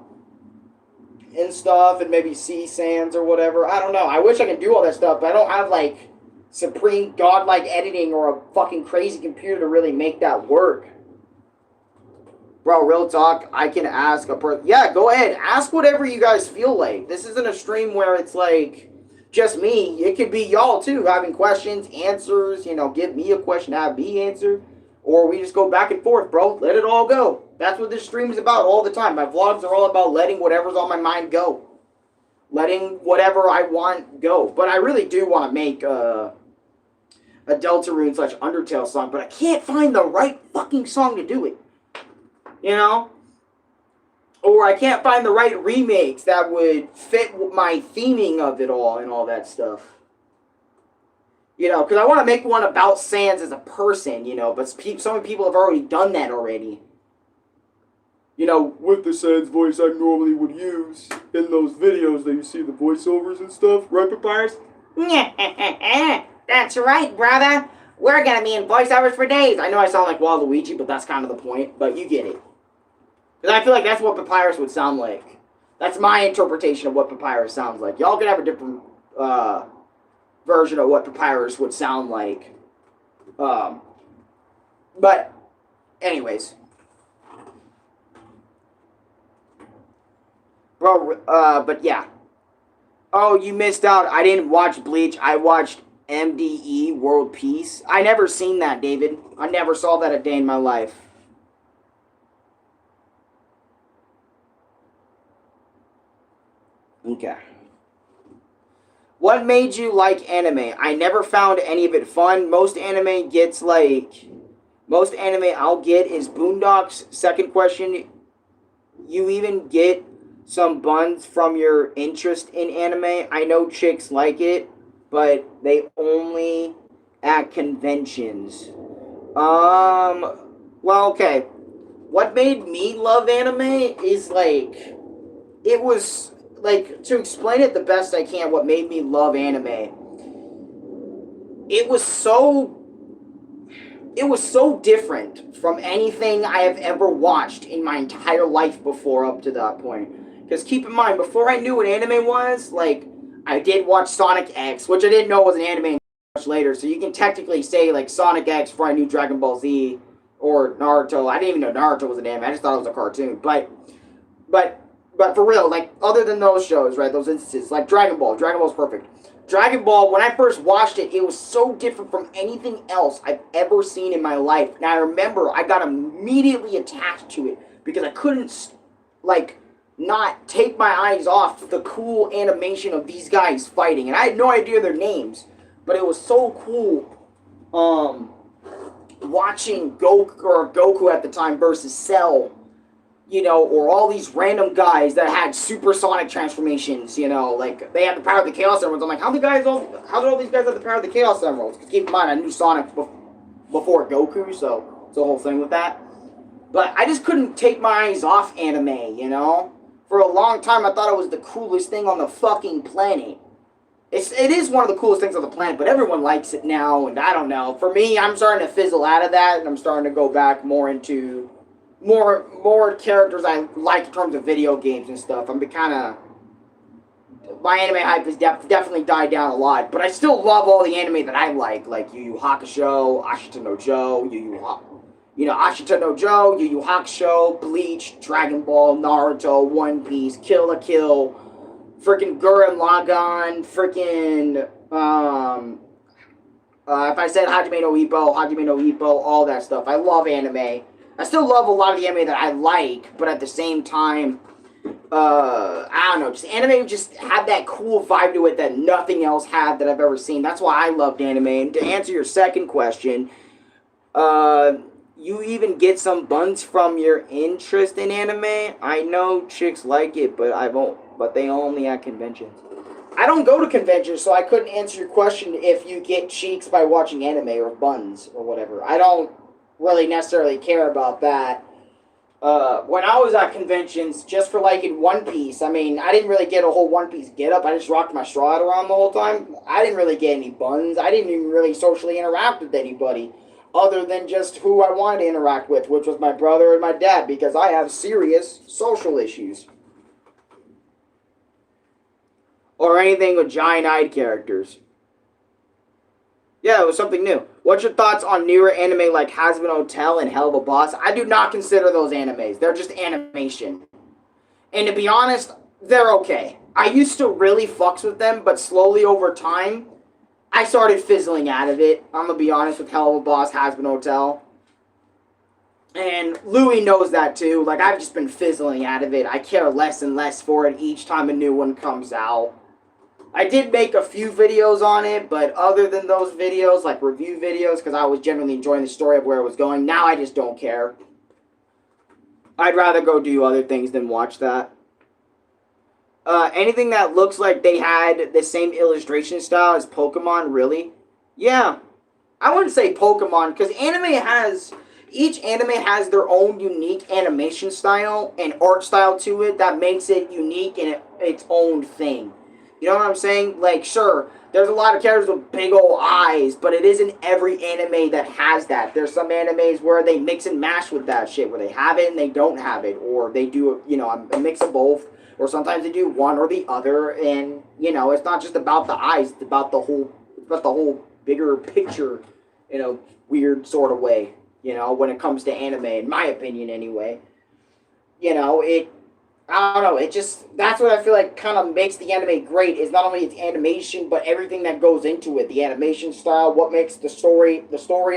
and stuff, and maybe see Sans or whatever. I don't know. I wish I could do all that stuff, but I don't have like supreme godlike editing or a fucking crazy computer to really make that work. Bro, real talk, I can ask a person. Yeah, go ahead. Ask whatever you guys feel like. This isn't a stream where it's like just me. It could be y'all too, having questions, answers, you know, give me a question, have me answer. Or we just go back and forth, bro. Let it all go. That's what this stream is about all the time. My vlogs are all about letting whatever's on my mind go. Letting whatever I want go. But I really do want to make a Deltarune / Undertale song, but I can't find the right fucking song to do it. You know? Or I can't find the right remakes that would fit my theming of it all and all that stuff. You know, because I want to make one about Sans as a person, you know, but so many people have already done that already. You know, with the Sans voice I normally would use in those videos that you see the voiceovers and stuff, right, Papyrus? That's right, brother. We're going to be in voiceovers for days. I know I sound like Waluigi, but that's kind of the point, but you get it. Because I feel like that's what Papyrus would sound like. That's my interpretation of what Papyrus sounds like. Y'all can have a different version of what Papyrus would sound like. But, anyways. Bro, but yeah. Oh, you missed out. I didn't watch Bleach. I watched MDE World Peace. I never seen that, David. I never saw that a day in my life. Okay. What made you like anime? I never found any of it fun. Most anime I'll get is Boondocks. Second question, you even get some buns from your interest in anime? I know chicks like it, but they only at conventions. Well, okay. What made me love anime is like it was like to explain it the best I can. What made me love anime? It was so it was so different from anything I have ever watched in my entire life before up to that point. Because keep in mind, before I knew what anime was, like I did watch Sonic X, which I didn't know was an anime much later. So you can technically say like Sonic X before I knew Dragon Ball Z or Naruto. I didn't even know Naruto was an anime. I just thought it was a cartoon. But but for real, like other than those shows, right? Those instances, like Dragon Ball. Dragon Ball's perfect. Dragon Ball, when I first watched it, it was so different from anything else I've ever seen in my life. And I remember I got immediately attached to it because I couldn't, like, not take my eyes off the cool animation of these guys fighting. And I had no idea their names, but it was so cool watching Goku at the time versus Cell, you know, or all these random guys that had supersonic transformations, you know, like they had the power of the Chaos Emeralds. I'm like, how did all these guys have the power of the Chaos Emeralds? Because keep in mind, I knew Sonic before Goku, so it's a whole thing with that. But I just couldn't take my eyes off anime, you know? For a long time, I thought it was the coolest thing on the fucking planet. It is one of the coolest things on the planet, but everyone likes it now, and I don't know. For me, I'm starting to fizzle out of that, and I'm starting to go back more into more characters I like in terms of video games and stuff. I'm kind of my anime hype has definitely died down a lot, but I still love all the anime that I like Yu Yu Hakusho, Ashita no Joe, Ashita no Joe, Yu Yu Hakusho, Bleach, Dragon Ball, Naruto, One Piece, Kill la Kill, freaking Gurren Lagann, freaking if I said Hajime no Ippo, all that stuff. I love anime. I still love a lot of the anime that I like, but at the same time, I don't know, just anime just had that cool vibe to it that nothing else had that I've ever seen. That's why I loved anime. And to answer your second question, you even get some buns from your interest in anime. I know chicks like it, but they only at conventions. I don't go to conventions, so I couldn't answer your question if you get cheeks by watching anime or buns or whatever. I don't really necessarily care about that. When I was at conventions, just for like in One Piece, I mean, I didn't really get a whole One Piece get up. I just rocked my straw hat around the whole time. I didn't really get any buns. I didn't even really socially interact with anybody other than just who I wanted to interact with, which was my brother and my dad, because I have serious social issues. Or anything with giant-eyed characters. Yeah, it was something new. What's your thoughts on newer anime like Hazbin Hotel and Hell of a Boss? I do not consider those animes. They're just animation. And to be honest, they're okay. I used to really fucks with them, but slowly over time, I started fizzling out of it. I'm gonna be honest with Hell of a Boss, Hazbin Hotel. And Louis knows that too. Like, I've just been fizzling out of it. I care less and less for it each time a new one comes out. I did make a few videos on it, but other than those videos, like review videos, because I was generally enjoying the story of where it was going, now I just don't care. I'd rather go do other things than watch that. Anything that looks like they had the same illustration style as Pokemon, really? Yeah. I wouldn't say Pokemon, because each anime has their own unique animation style and art style to it that makes it unique in its own thing. You know what I'm saying? Like, sure, there's a lot of characters with big old eyes, but it isn't every anime that has that. There's some animes where they mix and mash with that shit, where they have it and they don't have it, or they do, a mix of both, or sometimes they do one or the other, and, it's not just about the eyes, it's about the whole bigger picture in a weird sort of way, when it comes to anime, in my opinion, anyway. I don't know, that's what I feel like kind of makes the anime great, is not only its animation, but everything that goes into it. The animation style, what makes the story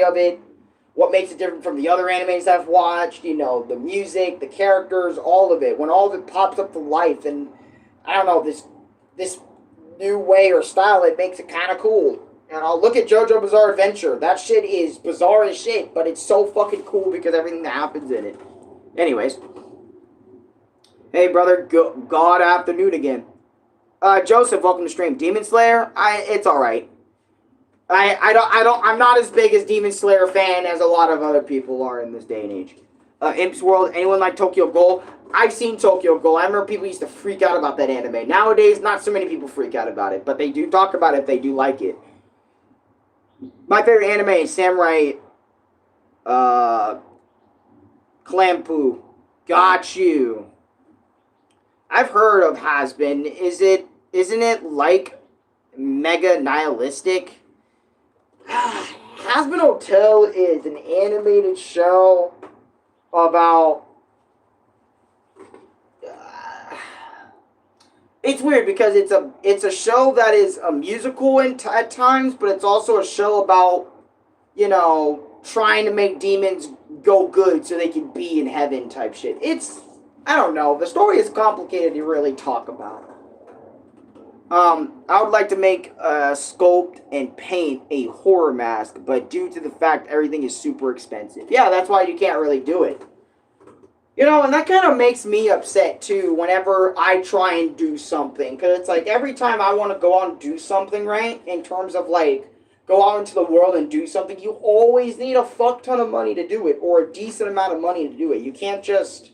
of it, what makes it different from the other animes I've watched, the music, the characters, all of it. When all of it pops up to life, and, I don't know, this new way or style, it makes it kind of cool. And I'll look at JoJo Bizarre Adventure. That shit is bizarre as shit, but it's so fucking cool because everything that happens in it. Anyways. Hey, brother, God afternoon again. Joseph, welcome to stream. Demon Slayer, it's alright. I'm not as big as Demon Slayer fan as a lot of other people are in this day and age. Imp's World, anyone like Tokyo Ghoul? I've seen Tokyo Ghoul. I remember people used to freak out about that anime. Nowadays, not so many people freak out about it, but they do talk about it if they do like it. My favorite anime is Samurai Clampu. Got you. I've heard of Has-Been. Isn't it like mega nihilistic? Has-Been Hotel is an animated show about... it's weird because it's a show that is a musical at times, but it's also a show about, you know, trying to make demons go good so they can be in heaven type shit. I don't know. The story is complicated to really talk about. I would like to make sculpt and paint a horror mask, but due to the fact everything is super expensive. Yeah, that's why you can't really do it. You know, and that kind of makes me upset too whenever I try and do something. Because it's like every time I want to go out and do something, right? In terms of like, go out into the world and do something, you always need a fuck ton of money to do it. Or a decent amount of money to do it. You can't just...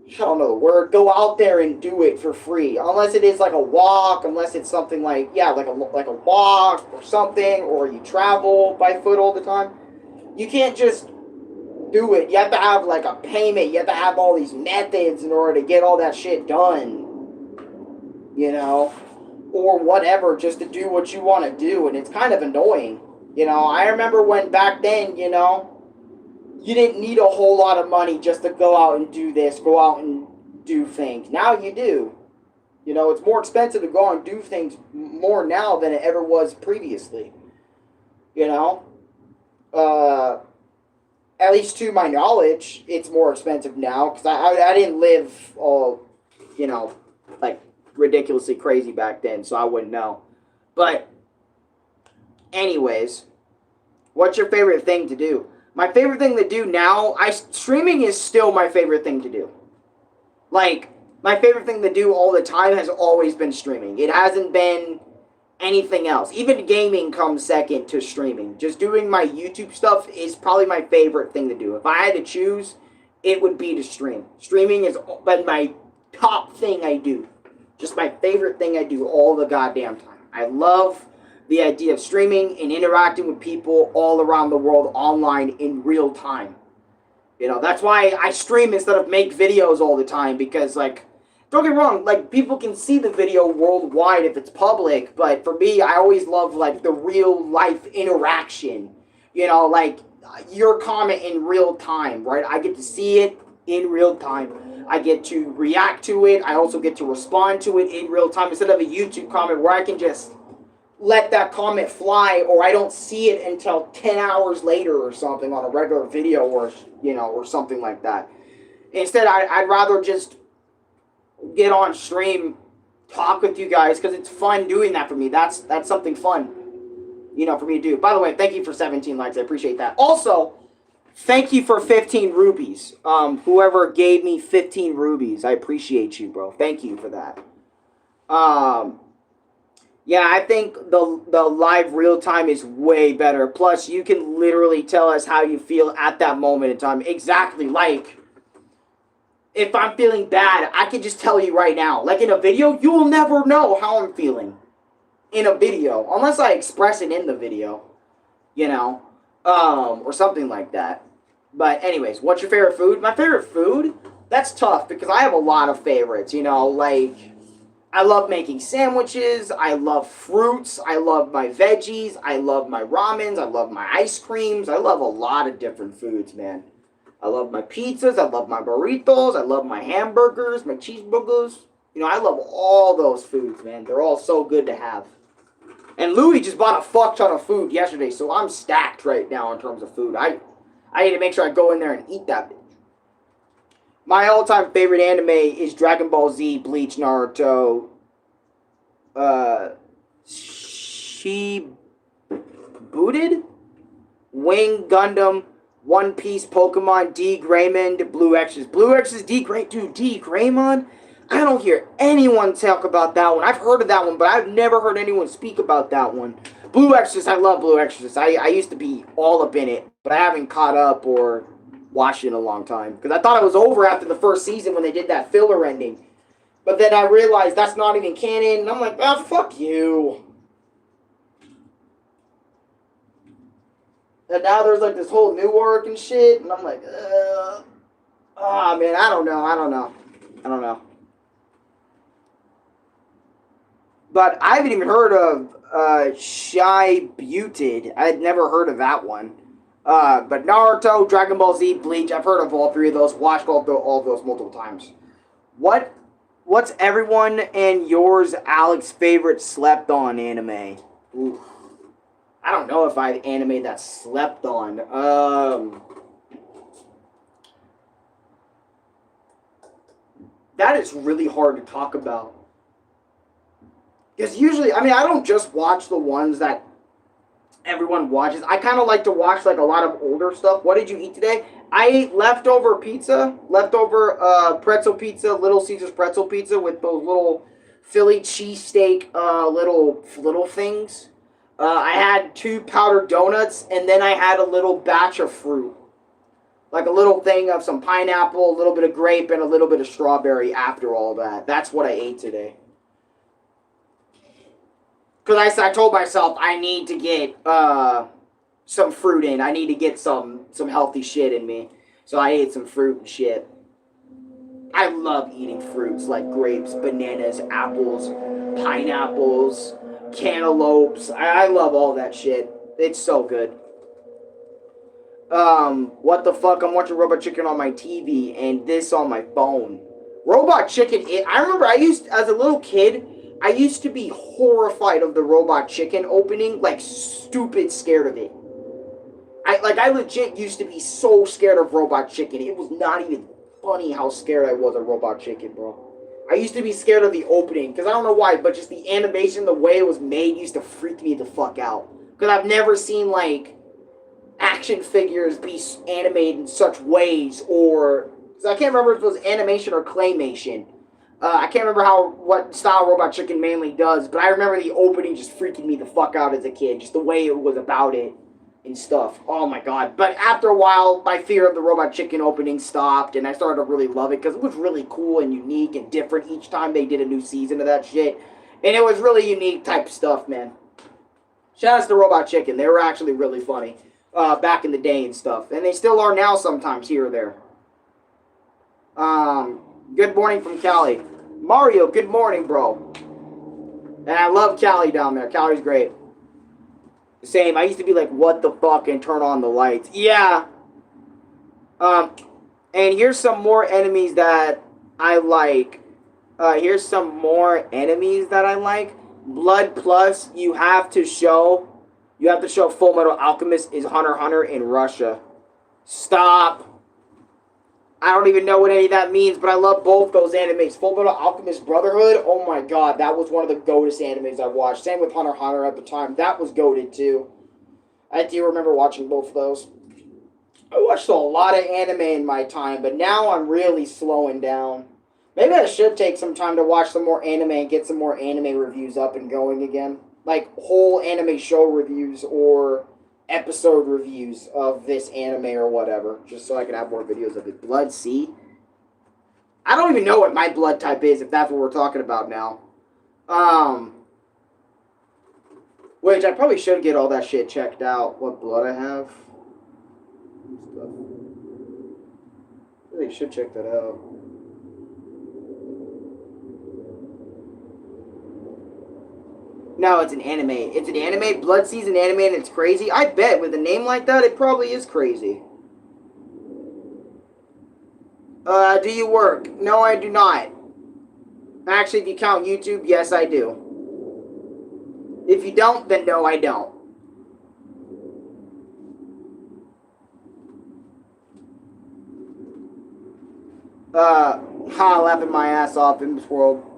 I don't know the word, go out there and do it for free. Unless it is like a walk, unless it's something like, yeah, like a walk or something, or you travel by foot all the time. You can't just do it. You have to have like a payment. You have to have all these methods in order to get all that shit done. You know? Or whatever, just to do what you want to do. And it's kind of annoying. You know, I remember when back then, you know, you didn't need a whole lot of money just to go out and do this, go out and do things. Now you do. You know, it's more expensive to go out and do things more now than it ever was previously. You know? At least to my knowledge, it's more expensive now. Because I didn't live all, you know, like, ridiculously crazy back then, so I wouldn't know. But, anyways, what's your favorite thing to do? My favorite thing to do now, streaming is still my favorite thing to do. Like, my favorite thing to do all the time has always been streaming. It hasn't been anything else. Even gaming comes second to streaming. Just doing my YouTube stuff is probably my favorite thing to do. If I had to choose, it would be to stream. Streaming has been my top thing I do. Just my favorite thing I do all the goddamn time. I love the idea of streaming and interacting with people all around the world online in real time. You know, that's why I stream instead of make videos all the time, because, like, don't get me wrong, like, people can see the video worldwide if it's public, but for me, I always love, like, the real life interaction. You know, like, your comment in real time, right? I get to see it in real time. I get to react to it. I also get to respond to it in real time instead of a YouTube comment where I can just let that comment fly, or I don't see it until 10 hours later or something on a regular video, or, you know, or something like that. Instead, I'd rather just get on stream, talk with you guys, because it's fun doing that for me. That's something fun, you know, for me to do. By the way, thank you for 17 likes. I appreciate that. Also, thank you for 15 rubies. Whoever gave me 15 rubies, I appreciate you, bro. Thank you for that. Yeah, I think the live real time is way better. Plus, you can literally tell us how you feel at that moment in time. Exactly, like, if I'm feeling bad, I can just tell you right now. Like in a video, you will never know how I'm feeling in a video. Unless I express it in the video, you know, or something like that. But anyways, what's your favorite food? My favorite food? That's tough because I have a lot of favorites, you know, like... I love making sandwiches, I love fruits, I love my veggies, I love my ramens, I love my ice creams, I love a lot of different foods, man. I love my pizzas, I love my burritos, I love my hamburgers, my cheeseburgers. You know, I love all those foods, man. They're all so good to have. And Louis just bought a fuck ton of food yesterday, so I'm stacked right now in terms of food. I need to make sure I go in there and eat that bitch. My all-time favorite anime is Dragon Ball Z, Bleach, Naruto, Shibuya, Wing, Gundam, One Piece, Pokemon, D, Greymon, Blue Extras. Blue Extras, D, dude, D, Greymon? I don't hear anyone talk about that one. I've heard of that one, but I've never heard anyone speak about that one. Blue Exorcist, I love Blue Exorcist. I used to be all up in it, but I haven't caught up or watched it in a long time. Because I thought it was over after the first season when they did that filler ending. But then I realized that's not even canon, and I'm like, oh, fuck you. And now there's like this whole new arc and shit, and I'm like, man, I don't know. But I haven't even heard of Shy Buted. I had never heard of that one. But Naruto, Dragon Ball Z, Bleach, I've heard of all three of those, watched all of those multiple times. What's everyone and yours, Alex, favorite slept-on anime? Oof. I don't know if I have anime that slept on. That is really hard to talk about. Because usually, I mean, I don't just watch the ones that everyone watches. I kind of like to watch like a lot of older stuff. What did you eat today? I ate leftover pizza, pretzel pizza, Little Caesar's pretzel pizza with those little Philly cheesesteak little things. I had 2 powdered donuts, and then I had a little batch of fruit. Like a little thing of some pineapple, a little bit of grape, and a little bit of strawberry after all that. That's what I ate today. Because I told myself I need to get some fruit in. I need to get some healthy shit in me. So I ate some fruit and shit. I love eating fruits like grapes, bananas, apples, pineapples, cantaloupes. I love all that shit. It's so good. What the fuck? I'm watching Robot Chicken on my TV and this on my phone. Robot Chicken, I remember as a little kid, I used to be horrified of the Robot Chicken opening, like stupid scared of it. I legit used to be so scared of Robot Chicken. It was not even funny how scared I was of Robot Chicken, bro. I used to be scared of the opening, because I don't know why, but just the animation, the way it was made used to freak me the fuck out. Because I've never seen, like, action figures be animated in such ways, or... Cause I can't remember if it was animation or claymation. I can't remember what style Robot Chicken mainly does, but I remember the opening just freaking me the fuck out as a kid. Just the way it was about it and stuff. Oh my god. But after a while, my fear of the Robot Chicken opening stopped, and I started to really love it, because it was really cool and unique and different each time they did a new season of that shit. And it was really unique type stuff, man. Shout out to Robot Chicken. They were actually really funny back in the day and stuff. And they still are now sometimes here or there. Good morning from Cali. Mario, good morning, bro. And I love Cali down there. Cali's great. Same. I used to be like, what the fuck, and turn on the lights. Yeah. And here's some more enemies that I like. Here's some more enemies that I like. Blood Plus, you have to show Full Metal Alchemist is Hunter x Hunter in Russia. Stop. I don't even know what any of that means, but I love both those animes. Full Metal Alchemist Brotherhood, oh my god, that was one of the goatest animes I watched. Same with Hunter x Hunter at the time. That was goated too. I do remember watching both of those. I watched a lot of anime in my time, but now I'm really slowing down. Maybe I should take some time to watch some more anime and get some more anime reviews up and going again. Like whole anime show reviews or episode reviews of this anime or whatever, just so I can have more videos of it. Blood C? I don't even know what my blood type is, if that's what we're talking about now. Which I probably should get all that shit checked out, what blood I have. I really should check that out. No, it's an anime. It's an anime. Blood C's an anime and it's crazy. I bet with a name like that, it probably is crazy. Do you work? No, I do not. Actually, if you count YouTube, yes, I do. If you don't, then no, I don't. Laughing my ass off in this world.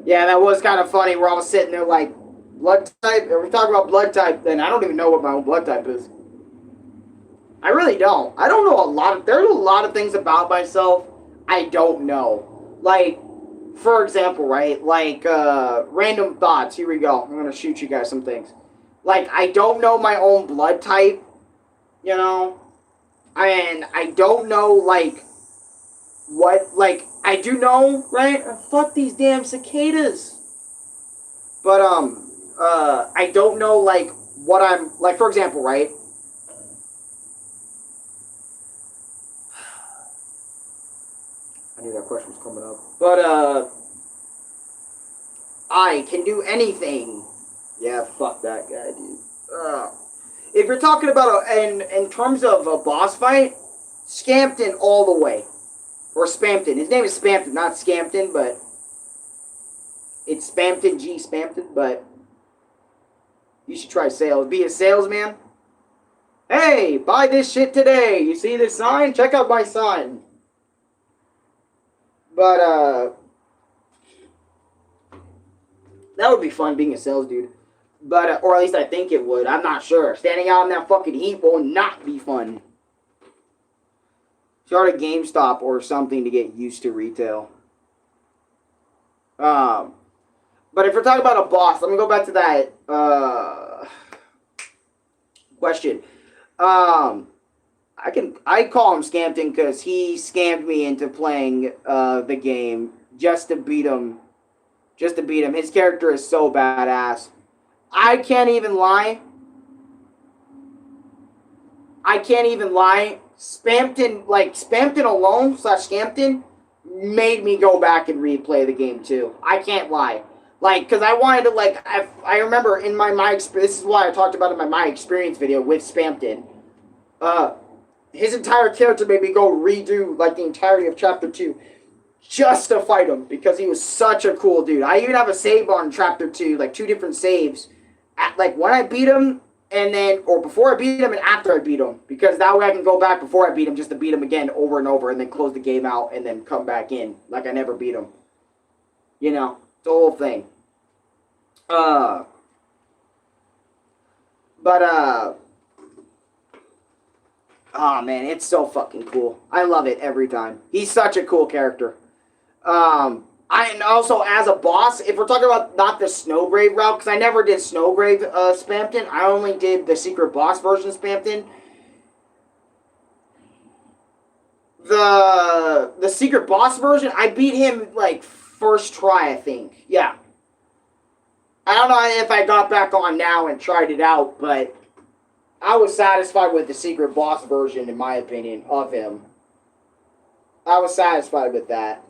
Yeah, that was kind of funny. We're all sitting there like, blood type? Are we talking about blood type? Then I don't even know what my own blood type is. I really don't. I don't know there's a lot of things about myself I don't know. Like, for example, right? Like, random thoughts. Here we go. I'm going to shoot you guys some things. Like, I don't know my own blood type, you know? And I don't know, like, what, like, I do know, right? Fuck these damn cicadas. But, I don't know, like, what I'm, like, for example, right? I knew that question was coming up. But, I can do anything. Yeah, fuck that guy, dude. If you're talking about, in terms of a boss fight, Scampton all the way. Or Spampton. His name is Spampton, not Scampton, but it's Spampton, G. Spampton, but you should try sales. Be a salesman. Hey, buy this shit today. You see this sign? Check out my sign. But, that would be fun being a sales dude. But, or at least I think it would. I'm not sure. Standing out in that fucking heat will not be fun. Start a GameStop or something to get used to retail. But if we're talking about a boss, let me go back to that, question. I call him Scampton because he scammed me into playing, the game just to beat him. Just to beat him. His character is so badass. I can't even lie. Spampton alone / Scampton made me go back and replay the game too. I can't lie. Like, because I wanted to, like, I remember in my experience, this is why I talked about it in my experience video with Spampton. His entire character made me go redo, like, the entirety of Chapter 2 just to fight him because he was such a cool dude. I even have a save on Chapter 2, like, 2 different saves. Like, when I beat him, and then, or before I beat him and after I beat him. Because that way I can go back before I beat him just to beat him again over and over and then close the game out and then come back in. Like I never beat him. You know, the whole thing. Oh man, it's so fucking cool. I love it every time. He's such a cool character. And also, as a boss, if we're talking about not the Snowgrave route, because I never did Snowgrave Spampton, I only did the secret boss version of Spampton. The secret boss version, I beat him, like, first try, I think. Yeah. I don't know if I got back on now and tried it out, but I was satisfied with the secret boss version, in my opinion, of him. I was satisfied with that.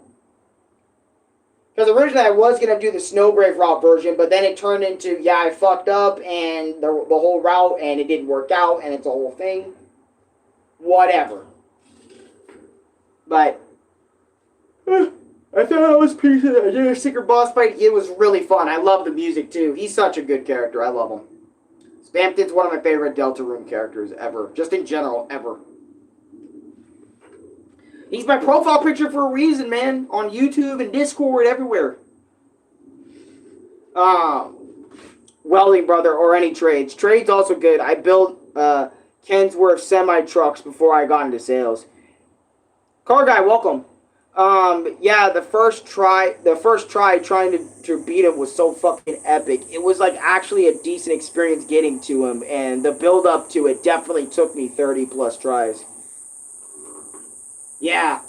Because originally I was going to do the Snowgrave route version, but then it turned into, yeah, I fucked up, and the whole route, and it didn't work out, and it's a whole thing. Whatever. But, I thought I was piece of that. The secret boss fight, it was really fun. I love the music, too. He's such a good character. I love him. Spampton's one of my favorite Deltarune characters ever. Just in general, ever. He's my profile picture for a reason, man. On YouTube and Discord, everywhere. Welding, brother, or any trades. Trades also good. I built Kensworth semi-trucks before I got into sales. Car guy, welcome. Yeah, the first try trying to beat him was so fucking epic. It was like actually a decent experience getting to him, and the build up to it definitely took me 30 plus tries. Yeah.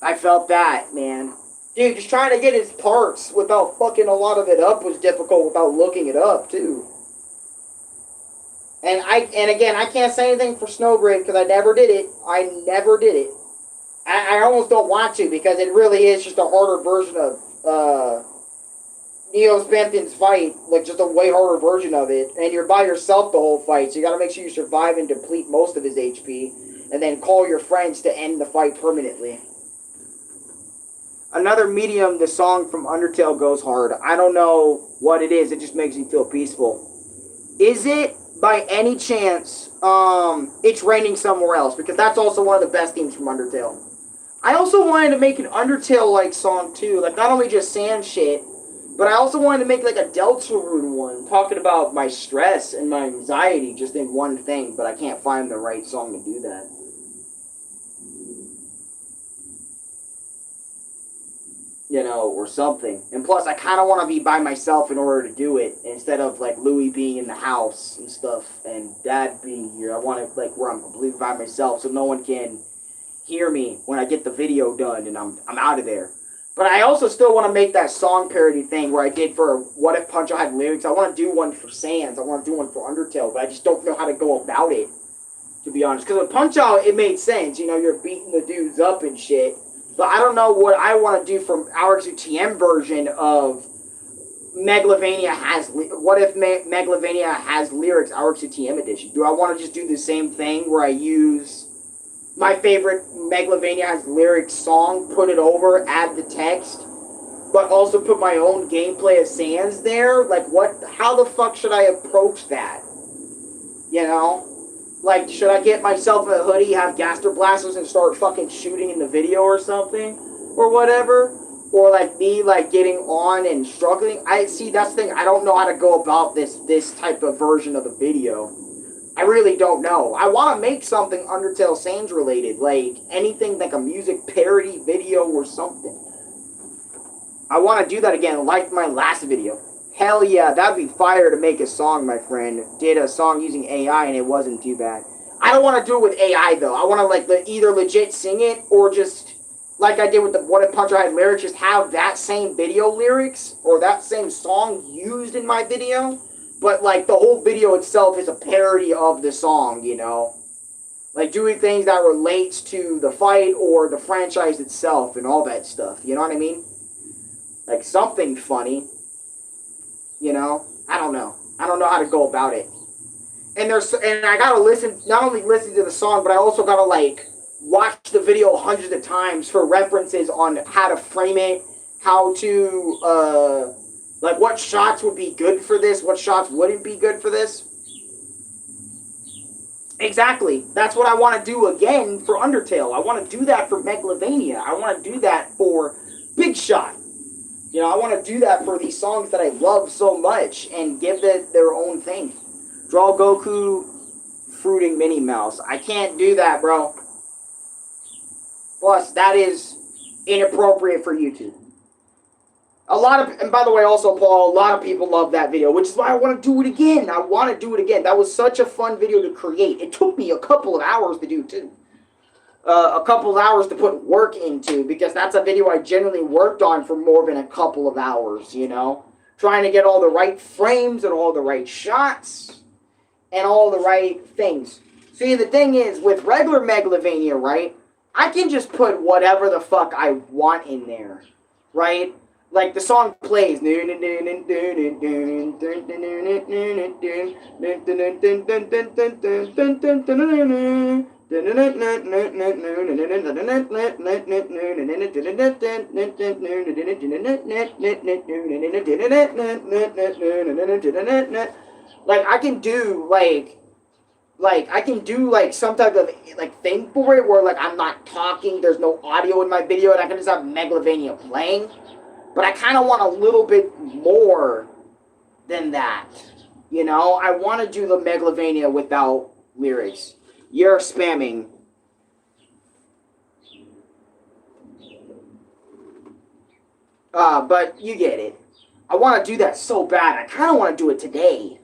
I felt that, man. Dude, just trying to get his parts without fucking a lot of it up was difficult without looking it up, too. And again, I can't say anything for Snowgrave because I never did it. I almost don't want to because it really is just a harder version of Neo Spampton's fight. Like, just a way harder version of it. And you're by yourself the whole fight, so you gotta make sure you survive and deplete most of his HP. And then call your friends to end the fight permanently. Another medium, the song from Undertale goes hard. I don't know what it is. It just makes me feel peaceful. Is it, by any chance, It's Raining Somewhere Else? Because that's also one of the best themes from Undertale. I also wanted to make an Undertale-like song, too. Like, not only just sand shit, but I also wanted to make, like, a Deltarune one, talking about my stress and my anxiety just in one thing, but I can't find the right song to do that. you know, or something. And plus, I kind of want to be by myself in order to do it, instead of like Louis being in the house and stuff, and Dad being here. I want it like where I'm completely by myself, so no one can hear me when I get the video done and I'm out of there. But I also still want to make that song parody thing where I did for What If Punch Out had lyrics. I want to do one for Sans. I want to do one for Undertale, but I just don't know how to go about it, to be honest. Because with Punch Out, it made sense. You know, you're beating the dudes up and shit. But I don't know what I want to do from our XUTM version of Megalovania has... What if Megalovania has lyrics, our XUTM edition? Do I want to just do the same thing where I use my favorite Megalovania has lyrics song, put it over, add the text, but also put my own gameplay of Sans there? Like, what? How the fuck should I approach that? You know? Like, should I get myself a hoodie, have Gaster Blasters, and start fucking shooting in the video or something? Or whatever? Or, like, me, like, getting on and struggling? See, that's the thing. I don't know how to go about this type of version of the video. I really don't know. I want to make something Undertale Sans related. Like, anything like a music parody video or something. I want to do that again, like my last video. Hell yeah, that'd be fire to make a song, my friend. Did a song using AI and it wasn't too bad. I don't want to do it with AI, though. I want to, like, either legit sing it or just, like I did with the What If Punch Out had lyrics, just have that same video lyrics or that same song used in my video. But, like, the whole video itself is a parody of the song, you know? Like, doing things that relates to the fight or the franchise itself and all that stuff. You know what I mean? Like, something funny. You know? I don't know. I don't know how to go about it. And I gotta listen, not only listen to the song, but I also gotta, like, watch the video hundreds of times for references on how to frame it, how to, like, what shots would be good for this? What shots wouldn't be good for this? Exactly. That's what I want to do again for Undertale. I want to do that for Megalovania. I want to do that for Big Shot. You know, I want to do that for these songs that I love so much and give it their own thing. Draw Goku fruiting Minnie Mouse. I can't do that, bro. Plus, that is inappropriate for YouTube. And by the way, also, Paul, a lot of people love that video, which is why I want to do it again. I want to do it again. That was such a fun video to create. It took me a couple of hours to do, too. A couple of hours to put work into, because that's a video I generally worked on for more than a couple of hours, you know? Trying to get all the right frames and all the right shots and all the right things. See, the thing is, with regular Megalovania, right, I can just put whatever the fuck I want in there, right? Like, the song plays. Like, I can do, I can do, like, some type of, like, thing for it where, like, I'm not talking, there's no audio in my video, and I can just have Megalovania playing. But I kind of want a little bit more than that. You know? I want to do the Megalovania without lyrics. You're spamming. But you get it. I want to do that so bad. I kind of want to do it today.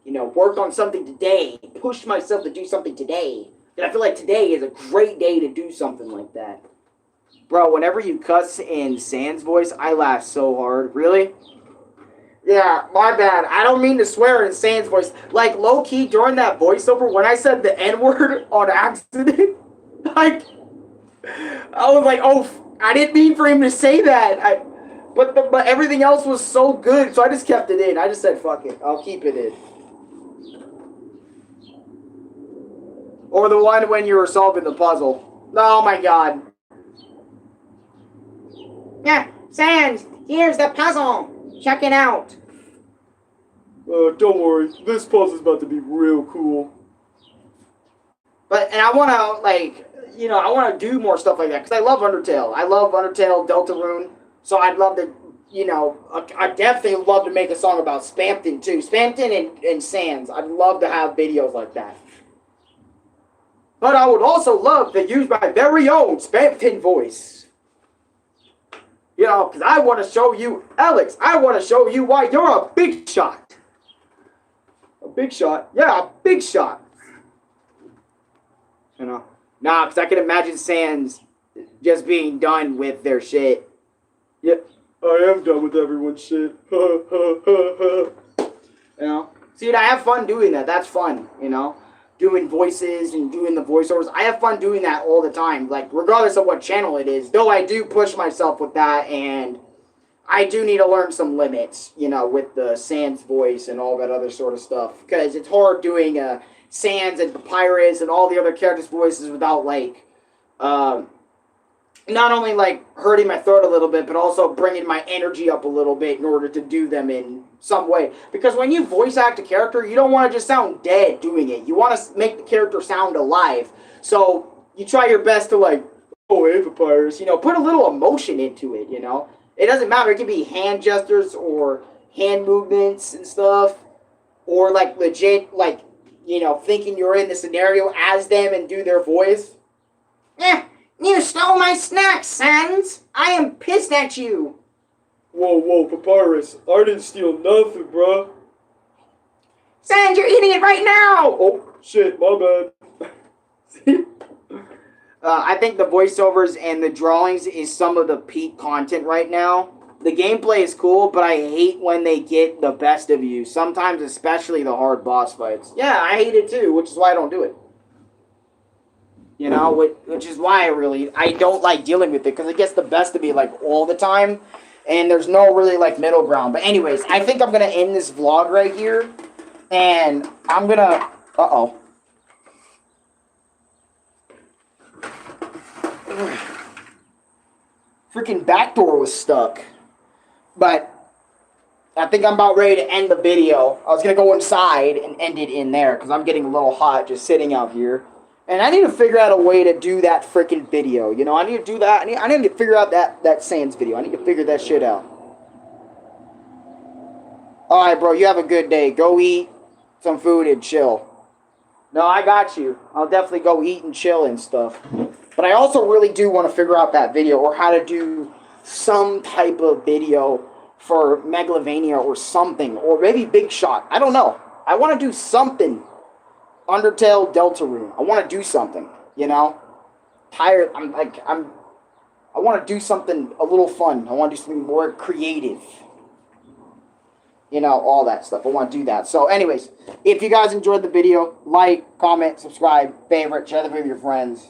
You know, work on something today. Push myself to do something today. And I feel like today is a great day to do something like that. Bro, whenever you cuss in Sans voice, I laugh so hard. Really? Yeah, my bad. I don't mean to swear in Sans voice. Like, low-key, during that voiceover, when I said the N-word on accident, like, I was like, oh, I didn't mean for him to say that. But everything else was so good, so I just kept it in. I just said, fuck it. I'll keep it in. Or the one when you were solving the puzzle. Oh, my God. Yeah, Sans, here's the puzzle. Check it out. Don't worry. This puzzle's about to be real cool. And I want to, like, you know, I want to do more stuff like that. Because I love Undertale. I love Undertale, Deltarune. So I'd love to, you know, I definitely love to make a song about Spamton, too. Spamton and Sans. I'd love to have videos like that. But I would also love to use my very own Spamton voice. You know, because I want to show you, Alex, I want to show you why you're a big shot. A big shot? Yeah, a big shot. You know? Nah, because I can imagine Sans just being done with their shit. Yeah, I am done with everyone's shit. You know? See, I have fun doing that. That's fun, you know? Doing voices and doing the voiceovers. I have fun doing that all the time. Like, regardless of what channel it is. Though I do push myself with that, and I do need to learn some limits, you know, with the Sans voice and all that other sort of stuff. Because it's hard doing Sans and Papyrus and all the other characters' voices without, like, not only, like, hurting my throat a little bit, but also bringing my energy up a little bit in order to do them in some way. Because when you voice act a character, you don't want to just sound dead doing it. You want to make the character sound alive. So you try your best to, like, oh, hey, Papyrus, you know, put a little emotion into it, you know. It doesn't matter. It can be hand gestures or hand movements and stuff. Or, like, legit, like, you know, thinking you're in the scenario as them and do their voice. Eh. You stole my snacks, Sans! I am pissed at you! Whoa, Papyrus. I didn't steal nothing, bruh. Sans, you're eating it right now! Oh, shit, my bad. I think the voiceovers and the drawings is some of the peak content right now. The gameplay is cool, but I hate when they get the best of you. Sometimes, especially the hard boss fights. Yeah, I hate it too, which is why I don't do it. You know, which is why I don't like dealing with it, because it gets the best of me, like, all the time, and there's no really, like, middle ground. But anyways, I think I'm going to end this vlog right here, and I'm going to, freaking back door was stuck. But I think I'm about ready to end the video. I was going to go inside and end it in there, because I'm getting a little hot just sitting out here. And I need to figure out a way to do that freaking video. You know, I need to do that. I need to figure out that Sans video. I need to figure that shit out. Alright, bro. You have a good day. Go eat some food and chill. No, I got you. I'll definitely go eat and chill and stuff. But I also really do want to figure out that video, or how to do some type of video for Megalovania or something. Or maybe Big Shot. I don't know. I want to do something. Undertale, Deltarune. I want to do something, you know? I want to do something a little fun. I want to do something more creative. You know, all that stuff. I want to do that. So, anyways, if you guys enjoyed the video, like, comment, subscribe, favorite, share the video with your friends.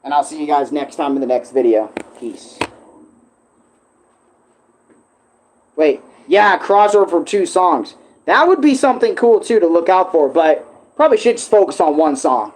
And I'll see you guys next time in the next video. Peace. Wait. Yeah, crossover for 2 songs. That would be something cool, too, to look out for, but probably should just focus on one song.